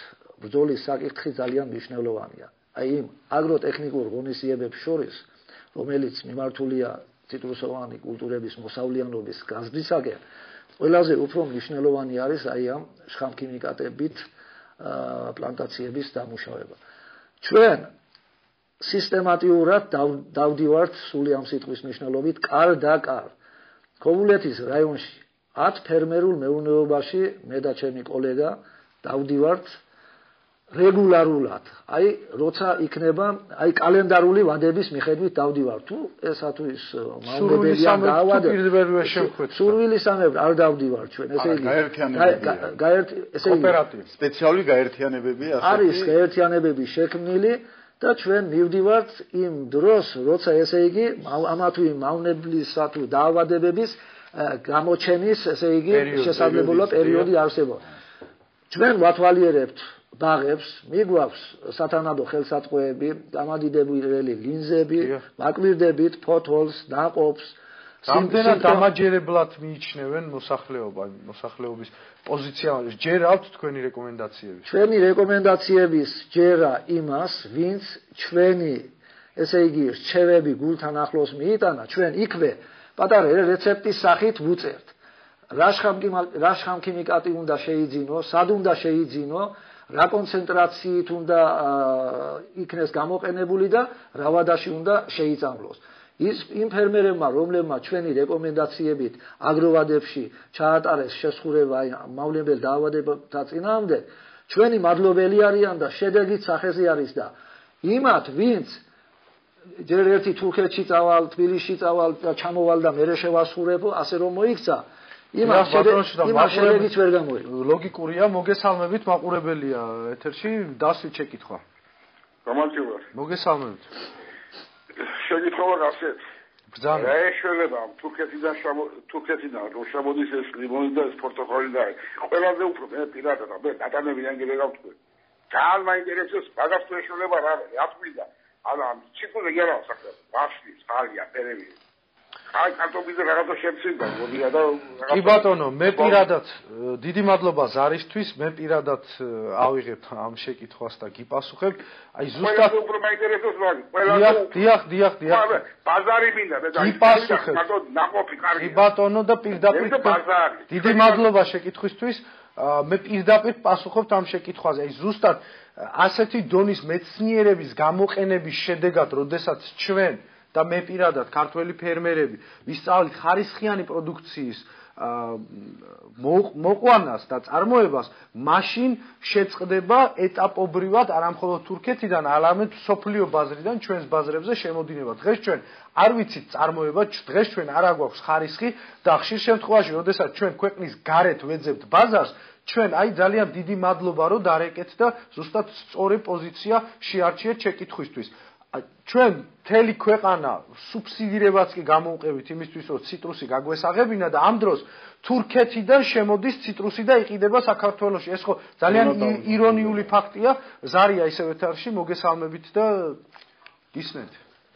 ბრძოლის საკითხი ძალიან მნიშვნელოვანია. აი იმ აგროტექნიკურ ღონისძიებებს შორის, რომელიც მიმართულია ციტრუსოვანი კულტურების მოსავლიანობის გაზრდისაკენ, ყველაზე უფრო მნიშვნელოვანი არის აი ამ შხამქიმიკატებით პლანტაციების დამუშავება. ჩვენ სისტემატიურად დავდივართ სული ამ სიტყვის მნიშვნელობით კარ და კარ. ქობულეთის რაიონში 10 ფერმერულ მეურნეობაში მე და ჩემი კოლეგა დავდივართ რეგულარულად. აი, როცა იქნება, აი კალენდარული ვადების მიხედვით დავდივარ. თუ ესა თუ ის მავნებელია დაავადება. სურვილისამებრ არ დავდივარ ჩვენ, ესე იგი. ესე იგი სპეციალური გაერთიანებები არის გაერთიანებები შექმნილი და ჩვენ მივდივართ იმ დროს, როცა ესე იგი ამა თუ იმ მავნებლისა თუ დაავადებების გამოჩენის, ესე იგი, შესაძლებლობა პერიოდი არსებობს. ჩვენ ვათვალიერებთ ბაღებს, მიგვაქვს სათანადო ხელსაწყოები, დამადიდებელი ლინზები, მაკვირდებით, ფოთოლს, ნაყოფს. რამდენად დამაჯერებლად მიიჩნევენ მოსახლეობის პოზიციაში? ჯერ აქვთ თქვენი რეკომენდაციები? ჩვენი რეკომენდაციების ჯერა იმას, ვინც ჩვენი, ესე იგი, რჩევები გულთან ახლოს მიიტანა, ჩვენ იქვე პატარა რეცეპტის სახით ვუწერთ. რა შხამქიმიკატი უნდა შეიძინო, სად უნდა შეიძინო, რა კონცენტრაციით უნდა იქნეს გამოყენებული და რა ვადაში უნდა შეიწამლოს. ის იმ ფერმერებმა, რომლებმა ჩვენი რეკომენდაციებით აგროვადებში ჩაატარეს შესხურება მავნებელ დაავადებათა წინააღმდეგ, ჩვენი მადლობელი არიან და შედეგით სახეზე არის და იმათ, ვინც ჯერ ერთი თურქეთში წავალ, თბილისში წავალ და ჩამოვალ და მერე შევასხურებო, ასე რომ მოიქცა. იმას შედეგიც ვერ გამოიღო. ლოგიკურია, მოგესალმებით, მაყურებელია ეთერში, დასვით შეკითხვა. გამარჯობა. მოგესალმებით. შეკითხვა გასცეთ. ბრძანა. რა ეშველება თურქეთიდან რომ შემოდის ეს ლიმონი და ეს პორტოხალი და ყველაზე უფრო მე პირადად მე დატანებიან გელეგავ თქვი. ძალიან მაინტერესებს მაგას თუ ეშველება რა ათვიდა. ალა ჩიკული გერა საქმე. ვაფშე, ხალია, პერები. აი კარტოფილზე რაღაცა შემცირდა, მოდია და კი ბატონო, მე პირადად დიდი მადლობა ზარისთვის, მე პირადად ავიღებ ამ შეკითხვას და გიპასუხებ. აი ზუსტად უფრო მაინტერესებს მაგ. დიახ. ბაზარი მინდა და გიპასუხებ. ნაყოფი კარგია. კი ბატონო და პირდაპირ დიდი მადლობა შეკითხვისთვის. მე პირდაპირ პასუხობთ ამ შეკითხვაზე. აი ზუსტად ასეთი დონის მეცნიერების გამოყენების შედეგად, როდესაც ჩვენ და მე პირადად ქართველი ფერმერები ვისწავლით ხარისხიანი პროდუქციის მოყვანას და წარმოებას, მაშინ შეწყდება ეტაპობრივად არამხოლოდ თურქეთიდან, არამედ მსოფლიო ბაზრიდან ჩვენს ბაზრებზე შემოდინება. დღეს ჩვენ არ ვიცით წარმოება, დღეს ჩვენ არ აგვაქვს ხარისხი და ხშირ შემთხვევაში, როდესაც ჩვენ ქვეყნის გარეთ ვეძებთ ბაზარს, ჩვენ აი ძალიან დიდი მადლობა რომ დარეკეთ და ზუსტად სწორი პოზიცია შეარჩიეთ შეკითხვისთვის. ჩვენ მთელი ქვეყანა სუბსიდირებაც კი გამოვყევით იმისთვის, რომ ციტრუსი გაგვესაღებინა და ამ დროს თურქეთიდან შემოდის ციტრუსი და იყიდება საქართველოში. ეს ხო ძალიან ირონიული ფაქტია. ზარია ისევ ეთერში, მოგესალმებით და გისმენთ.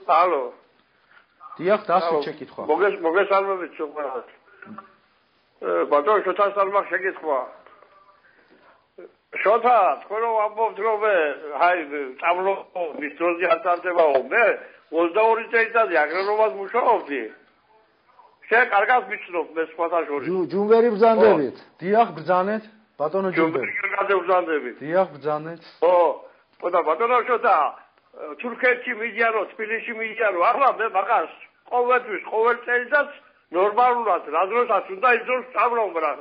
ალო. დიახ, დასვით შეკითხვა. მოგესალმებით ყველას. ბატონო, შოთასთან მაქვს შეკითხვა. შოთა, თქვენ რომ ამბობთ რომ აი წამლობის დროზე არ წარდებაო, მე 22 წელიწადი აგრარულად მუშაობდი. შენ კარგად ვიცნობ მე სხვათა შორის. ჯუმბერი ბრძანდებით. დიახ, ბრძანეთ. ბატონო ჯუმბერი. კარგად ბრძანდებით. დიახ, ბრძანეთ. და ბატონო შოთა, თურქეთში მიდიანო, თბილისში მიდიანო, ახლა მე მაგას ყოველთვის ყოველ წელიწადს ნორმალურად რა დროსაც უნდა ის დროს წამლობ რა.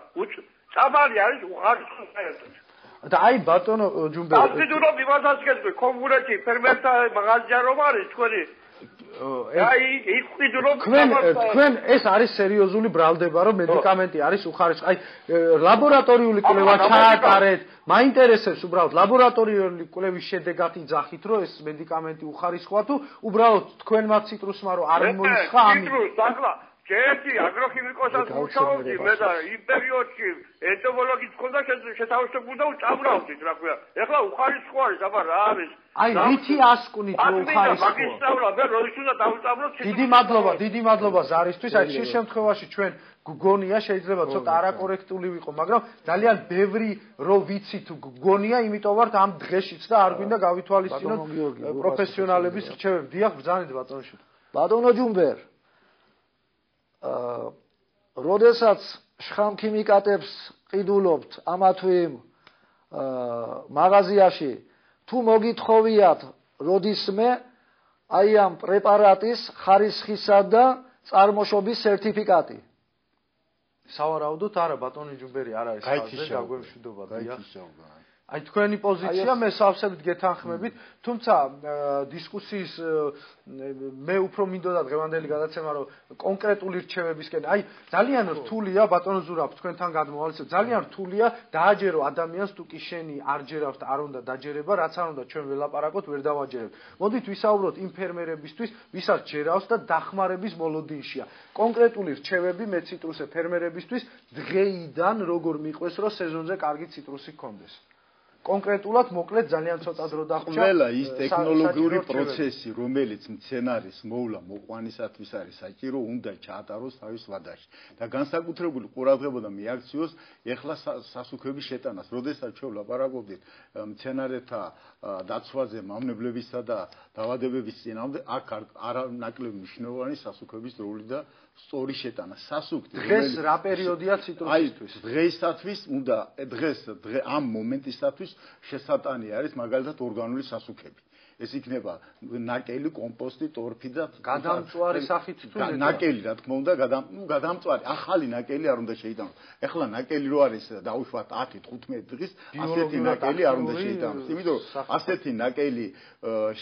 წაბალი არის უხარისხო საერთოდ. და აი ბატონო ჯუმბერი. აბსოლუტურად იმასაც გეტყვი, კონკურენტი ფერმერთა მაღაზია რომ არის თქვენი. აი თქვენ ეს არის სერიოზული ბრალდება, რომ მედიკამენტი არის უხარისხო. აი ლაბორატორიული კვლევა ჩაატარეთ. მაინტერესებს უბრალოდ ლაბორატორიული კვლევის შედეგად იძახით, რომ ეს მედიკამენტი უხარისხოა თუ უბრალოდ თქვენმა ციტრუსმა რომ არ მოისხა ამით. ერთი აგროქიმიკოსად მუშაობდი მე და იმ პერიოდში ენტომოლოგიც მქონდა შეთავაზებული და წამრავდით რა ქვია. ეხლა უხარისხო არის, აბა რა არის? აი რითი ასკვნით რომ უხარისხოა? მაგისტრალურად მე როდის უნდა დავწამლოთ? დიდი მადლობა ზარისთვის. აი შე შემთხვევაში ჩვენ გგონია შეიძლება ცოტა არაკორექტული ვიყო, მაგრამ ძალიან ბევრი რო ვიცით გგონია, იმიტომ ვართ ამ დღეშიც და არ გვინდა გავითვალისწინოთ პროფესიონალების რჩევები. დიახ, ბრძანეთ ბატონო. ბატონო ჯუმბერ როდესაც შხამქიმიკატებს ყიდულობთ ამა თუ იმ მაღაზიაში, თუ მოგითხოვიათ როდისმე აი ამ პრეპარატის ხარისხისა და წარმოშობის სერტიფიკატი. სავარაუდოდ არა, ბატონო ჯუმბერი, არა ეს ხალხზე გაგვემშვიდობა. აი თქვენი პოზიცია მე სავსებით გეთანხმებით, თუმცა დისკუსიის მე უფრო მინდოდა დღევანდელი გადაცემა რომ კონკრეტული რჩევებისკენ, აი ძალიან რთულია ბატონო ზურაბ თქვენთან გადმოვალისებ, ძალიან რთულია დააჯერო ადამიანს თუ კი შენი არ ჯერავს და არ უნდა დაჯერება, რაც არ უნდა ჩვენ ველაპარაკოთ, ვერ დავაჯერებთ. მოდით ვისაუბროთ იმ ფერმერებისთვის, ვისაც ჯერავს და დახმარების მოლოდინშია. კონკრეტული რჩევები მე ციტრუსე ფერმერებისთვის დღეიდან როგორ მიყვეს რომ სეზონზე კარგი ციტრუსი გქონდეს. კონკრეტულად მოკლედ ძალიან ცოტა დრო დახვდა. ყველა ის ტექნოლოგიური პროცესი, რომელიც მცენარის მოვლა მოყვანისათვის არის საჭირო, უნდა ჩაატაროს თავის ვადაში და განსაკუთრებული ყურადღება და მიაქციოს ეხლა სასუქების შეტანას. როდესაც ჩვენ ვლაპარაკობდით მცენარეთა დაცვაზე, მავნებლებისა და დაავადებების წინააღმდეგ, აქ არა ნაკლები მნიშვნელოვანი სასუქების როლი და სწორი შეტანა. სასუქი დღეს რა პერიოდია ციტრუსისთვის? დღეისათვის უნდა ამ მომენტისათვის შესატანი არის მაგალითად ორგანული სასუქები. ეს იქნება ნაკელი, კომპოსტი, ტორფი და გადამწვარი სახით თუ ნაკელი, რა თქმა უნდა, გადამწვარი, ახალი ნაკელი არ უნდა შეიტანოს. ეხლა ნაკელი რო არის დაუშვათ 10-15 დღის, ასეთი ნაკელი არ უნდა შეიტანოს. იმიტომ რომ ასეთი ნაკელი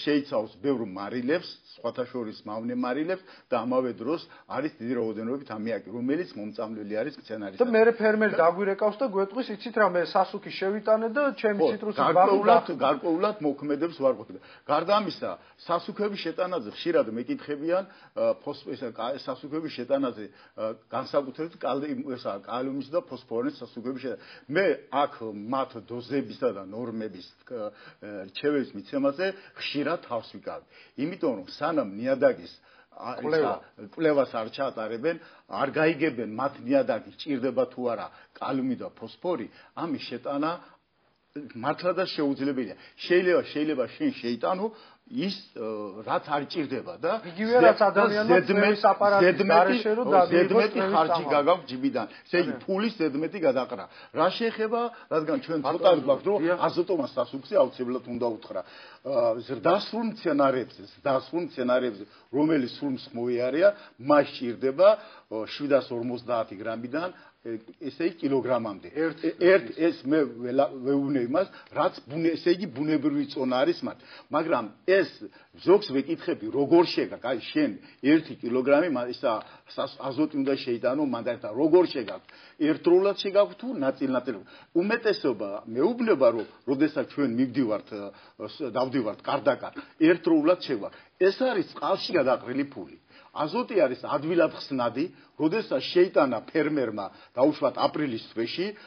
შეიცავს ბევრ მარილებს, სხვათა შორის მავნე მარილებს და ამავე დროს არის დიდი რაოდენობით ამიაკი, რომელიც მომწამლელი არის მცენარის. და მე ფერმერი დაგვირეკავს და გვეტყვის, იცით რა, მე სასუქი შევიტანე და ჩემი ციტრუსი გარკვეულად მოქმედებს ვარყოფდა. გარდა ამისა, სასუქების შეტანაზე ხშირად მეკითხებიან სასუქების შეტანაზე განსაკუთრებით კალიუმის და ფოსფორის სასუქების შეტანა. მე აქ მათ დოზებისა და ნორმების რჩევების მიცემაზე ხშირად თავს ვიკავებ. იმიტომ რომ სანამ ნიადაგის კვლევას არ ჩაატარებენ, არ გაიგებენ მათ ნიადაგის ჭირდება თუ არა კალიუმი და ფოსფორი, ამის შეტანა მართლა და შეუძლებელია. შეიძლება შენ შეიტანო ის რაც არ ჭირდება და იგივე რაც ადამიანმა ზედმეტი აპარატის გარეშე რომ დაგვიგოს ხარჯი გაგაქვს ჯიბიდან. ესე იგი ფულის ზედმეტი გადაყრა. რა შეეხება, რადგან ჩვენ ცოტა გვაქვს რომ აზოტომას სასუქზე აუცილებლად უნდა უთხრა. ზრდასრულ მცენარეებზე, რომელიც სულ მსხმოიარეა, მას ჭირდება 750 გრამიდან ესე იგი კილოგრამამდე. ეს მე ვეუბნე იმას, რაც ესე იგი ბუნებრივი წონა არის მათ. მაგრამ ეს ზოგს ვეკითხები, როგორ შეგაქვს? აი შენ 1 კილოგრამი ისა აზოტი უნდა შეიტანო მანდაერთა. როგორ შეგაქვს? ერთდროულად შეგაქვს თუ ნაწილ-ნაწილ? უმეტესობა მეუბნება, რომ როდესაც ჩვენ დავდივართ კარდაკარ, ერთდროულად შეგვაქვს. ეს არის წყალში გადაყრილი ფული. აზოტი არის ადვილად ხსნადი, როდესაც შეიტანა ფერმერმა დაუშვათ აპრილის თვეში,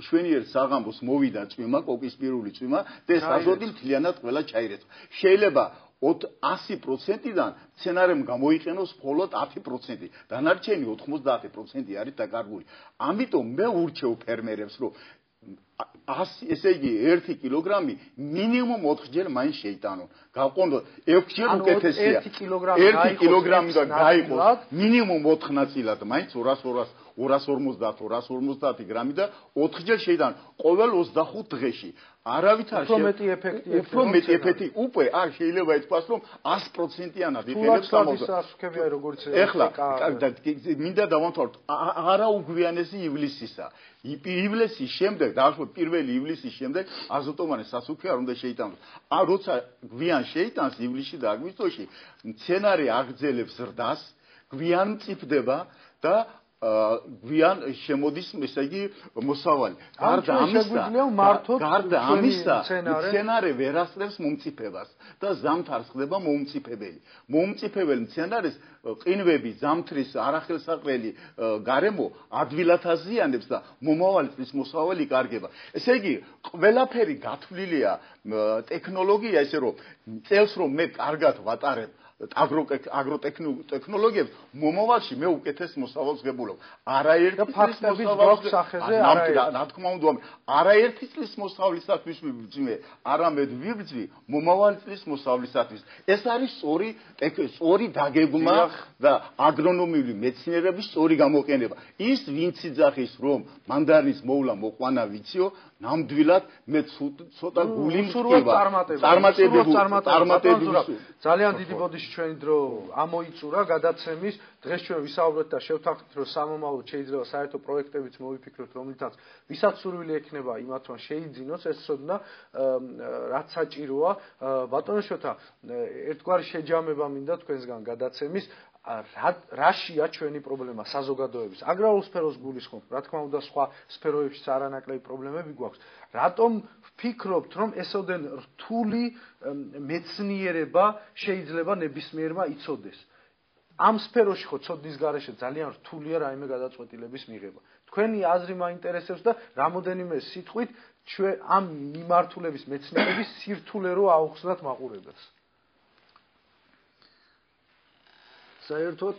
შვენიერ საღამოს მოვიდა წვიმა, კოკისპირული წვიმა და ეს აზოტი მთლიანად ყველა ჩაირეცხა. შეიძლება 100%-დან მცენარემ გამოიყენოს მხოლოდ 10%, დანარჩენი 90% არის დაკარგული. ამიტომ მე ურჩევ ფერმერებს, რომ ესე იგი 1 კილოგრამი მინიმუმ 4 ჯერ მაინც შეიტანონ. გავყონდოთ 6 ჯერ უკეთესია. 1 კილოგრამი და გაიყოს მინიმუმ 4 ნაწილად, მაინც 250 გრამი და 4 ჯერ შეიტანონ ყოველ 25 დღეში. არავითარ უფრო მეტი ეფექტი უკვე არ შეიძლება ითქვას, რომ 100%-იანად იყენებს სამოსახებია როგორც ეხლა მინდა დავამთავროთ, არა უგვიანესი ივლისისა. ივლისის შემდეგ, დაახლოებით 1 ივლისის შემდეგ აზოტომანი სასუქე არ უნდა შეიტანოს. როცა გვიან შეიტანს ივლისში და აგვისტოში, მცენარე აგრძელებს ზრდას, გვიან მწიფდება და გვიან შემოდის, ესე იგი, მოსავალი. გარდა ამისა, მცენარე ვერ ასწრებს მომწიფებას და ზამთარს ხდება მომწიფებელი. მომწიფებელ მცენარეს ყინვები, ზამთრის არახელსაყრელი გარემო ადვილად აზიანებს და მომავალი წლის მოსავალი კარგება. ესე იგი, ყველაფერი გათვლილია ტექნოლოგია, ესე რომ წელს რომ მე კარგად ვატარებ აგროტექნოლოგიებს, მომავალში მე უკეთეს მოსავალს ვღებულობ. არაერთი წლის მოსავლისათვის ვიბრძვი, არამედ ვიბრძვი მომავალი წლის მოსავლისათვის. ეს არის სწორი დაგეგმა და აგრონომიული მეცნიერების სწორი გამოყენება. ის ვინც იძახის, რომ მანდარის მოვლა მოყვანა ვიციო, ნამდვილად მე ცოტა გული მწკივა. წარმატებები ძალიან დიდი ბოდიში ჩვენი დრო ამოიწურა გადაცემის. დღეს ჩვენ ვისაუბრეთ და შევთანხმდით, რომ სამომავლოდ შეიძლება საერთო პროექტებიც მოვიფიქროთ, რომლითაც ვისაც სურვილი ექნება იმათთან შეიძინოს ეს ცოდნა, რაც საჭიროა. ბატონო შოთა, ერთგვარი შეჯამება მინდა თქვენსგან გადაცემის. რაშია ჩვენი პრობლემა საზოგადოების? აგრარულ სფეროს გულისხმობ, რა თქმა უნდა, სხვა სფეროებშიც არანაკლები პრობლემები გვაქვს. რატომ ვფიქრობთ, რომ ესოდენ რთული მეცნიერება შეიძლება ნებისმიერმა იცოდეს? ამ სფეროში ხო ცოდნის გარეშე ძალიან რთულია რაიმე გადაწყვეტილების მიღება. თქვენი აზრი მაინტერესებს და რამოდენიმე სიტყვით ჩვენ ამ მიმართულების მეცნიერების სირთულე რო აუხსნათ მაყურებელს. საერთოდ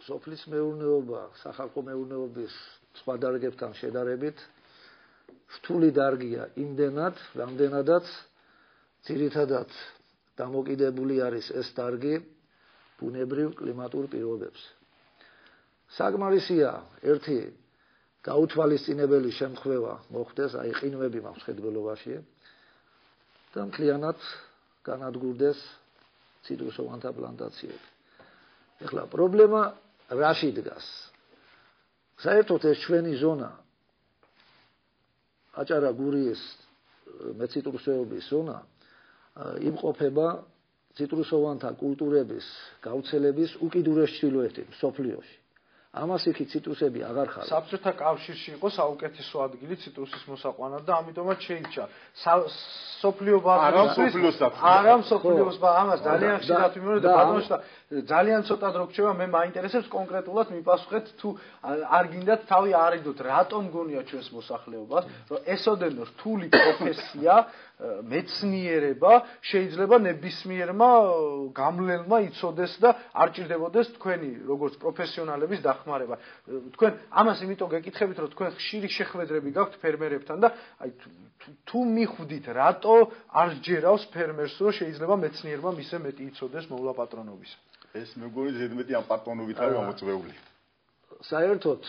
სოფლის მეურნეობა, სახალხო მეურნეობის სხვა დარგებთან შედარებით რთული დარგია იმდენად, რამდენადაც ძირითადად დამოკიდებული არის ეს დარგი ბუნებრივ კლიმატურ პირობებს. საკმარისია ერთი გაუთვალისწინებელი შემთხვევა მოხდეს, აი ყინვები მამსხედველობაში და მთლიანად განადგურდეს ციტრუსოვანთა პლანტაციები. ეხლა პრობლემა რაში დგას? საერთოდ ეს ჩვენი ზონა აჭარა გურიის მეციტრუსეობის ზონა იმყოფება ციტრუსოვანთა კულტურების გავრცელების უკიდურეს ჩრდილოეთით მსოფლიოში. ამას იქი ციტრუსები აღარ ხარობს. საბჭოთა კავშირში იყო საუკეთესო ადგილი ციტრუსის მოსაყვანად და ამიტომაც შეიჭრა. სოფლიო ბაზრის არა მსოფლიოს ამას ძალიან ხშირად ვიმეორებ და ბატონო ძალიან ცოტა დრო გრჩება, მე მაინტერესებს კონკრეტულად მიპასუხეთ თუ არ გინდათ თავი არიდოთ, რატომ გონია ჩვენს მოსახლეობას, რომ ესოდენ რთული პროფესია მეცნიერება შეიძლება ნებისმიერმა გამლელმა იცოდეს და არ ჭირდებოდეს თქვენი როგორც პროფესიონალების დახმარება. თქვენ ამას იმიტომ გეკითხებით, რომ თქვენ ხშირი შეხვედრები გაქვთ ფერმერებთან და აი თუ მიხვდით, რატო არ ჯერავს ფერმერს, რომ შეიძლება მეცნიერმა მისე მეტი იცოდეს მოვლა პატრონობის. ეს მეგონი ზედმეტი ამ პატრონობით არის გამოწვეული. საერთოდ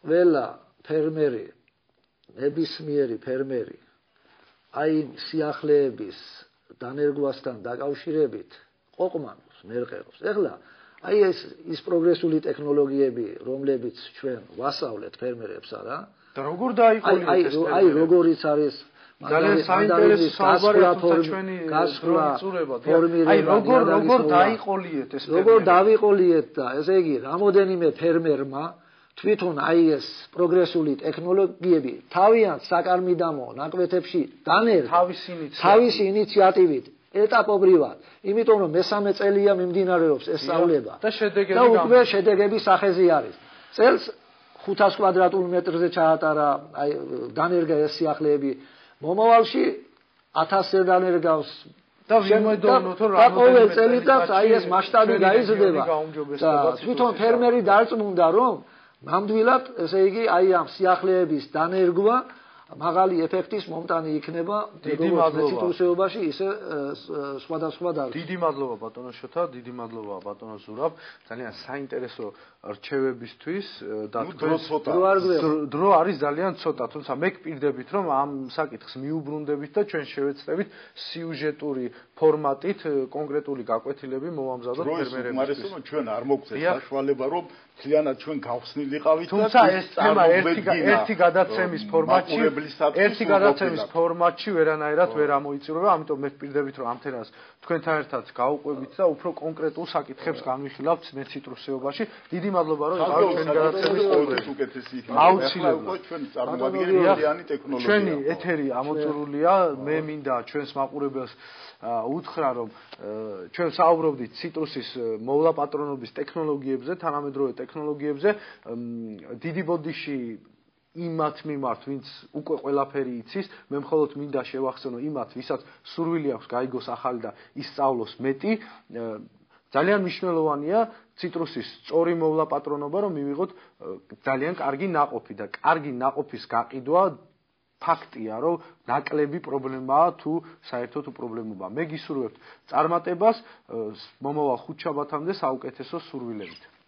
ველა ფერმერი, ნებისმიერი ფერმერი აი სიახლეების დანერგვასთან დაკავშირებით ყოყმანობს, მერყეობს. ეხლა აი ის პროგრესული ტექნოლოგიები, რომლებიც ჩვენ ვასწავლეთ ფერმერებს არა? და როგორ დაიყოლიეთ ეს აი როგორიც არის ძალიან საინტერესო საუბარია ჩვენი გასწრება. აი როგორ დაიყოლიეთ ეს როგორ დავიყოლიეთ და ესე იგი რამოდენიმე ფერმერმა თვითონ აი ეს პროგრესული ტექნოლოგიები თავიანთ საკარმიდამო ნაკვეთებში დანერგა თავისი ინიციატივით ეტაპობრივად, იმიტომ რომ მესამე წელია მიმდინარეობს ეს სწავლება და უკვე შედეგების სახეზე არის. წელს 500 კვადრატულ მეტრზე ჩაატარა აი დანერგა ეს სიახლეები. მომავალში 1000-ზე დანერგავს და ვიმედოვნოთ რომ ყოველ წელიწადს აი ეს მასშტაბი გაიზრდება. თვითონ ფერმერი დარწმუნდა რომ ნამდვილად ესე იგი აი ამ სიახლეების დანერგვა მაღალი ეფექტის მომტანი იქნება როგორც ციტრუსეობაში ისე სხვადასხვა დარგში. დიდი მადლობა ბატონო შოთა, დიდი მადლობა ბატონო ზურაბ, ძალიან საინტერესო რჩევებისთვის და დრო არის ძალიან ცოტა, თუმცა მე გპირდებით რომ ამ საკითხს მიუბრუნდებით და ჩვენ შევეცდებით სიუჟეტური ფორმატით კონკრეტული გაკვეთილები მოვამზადოთ ფერმერებისთვის. მაგრამ ჩვენ არ მოგწეს საშუალება რომ ძალიანად ჩვენ გავხსნილიყავით და თუმცა ეს თემა ერთი გადაცემის ფორმატში ვერანაირად ვერ ამოიწურება, ამიტომ მე ვპირდებით რომ ამ თემას თქვენთან ერთად გავუყვებით და უფრო კონკრეტულ საკითხებს განვიხილავთ მე ციტრუსეობაში. დიდი მადლობა რომ იყავით ჩვენი გადაცემის უკეთესი იქნება. აუცილებლად ჩვენ წარმოვადგინეთ ძალიან ტექნოლოგია. ჩვენი ეთერი ამოწურულია, მე მინდა ჩვენს მაყურებელს უთხრა რომ ჩვენ საუბრობდით ციტრუსის მოვლა პატრონობის ტექნოლოგიებზე, თანამედროვე ტექნოლოგიებზე. დიდი ბოდიში იმათ მიმართ, ვინც უკვე ყველაფერი იცის, მე მხოლოდ მინდა შევახსენო იმათ, ვისაც სურვილი აქვს გაიგოს ახალი და ისწავლოს მეტი. ძალიან მნიშვნელოვანია ციტრუსის სწორი მოვლა პატრონობა, რომ მივიღოთ ძალიან კარგი ნაყოფი და კარგი ნაყოფის გაყიდვა ფაქტია, რომ ნაკლები პრობლემაა თუ საერთოდ პრობლემაა. მე გისურვებთ წარმატებას მომავალ ხუთშაბათამდე საუკეთესო სურვილებით.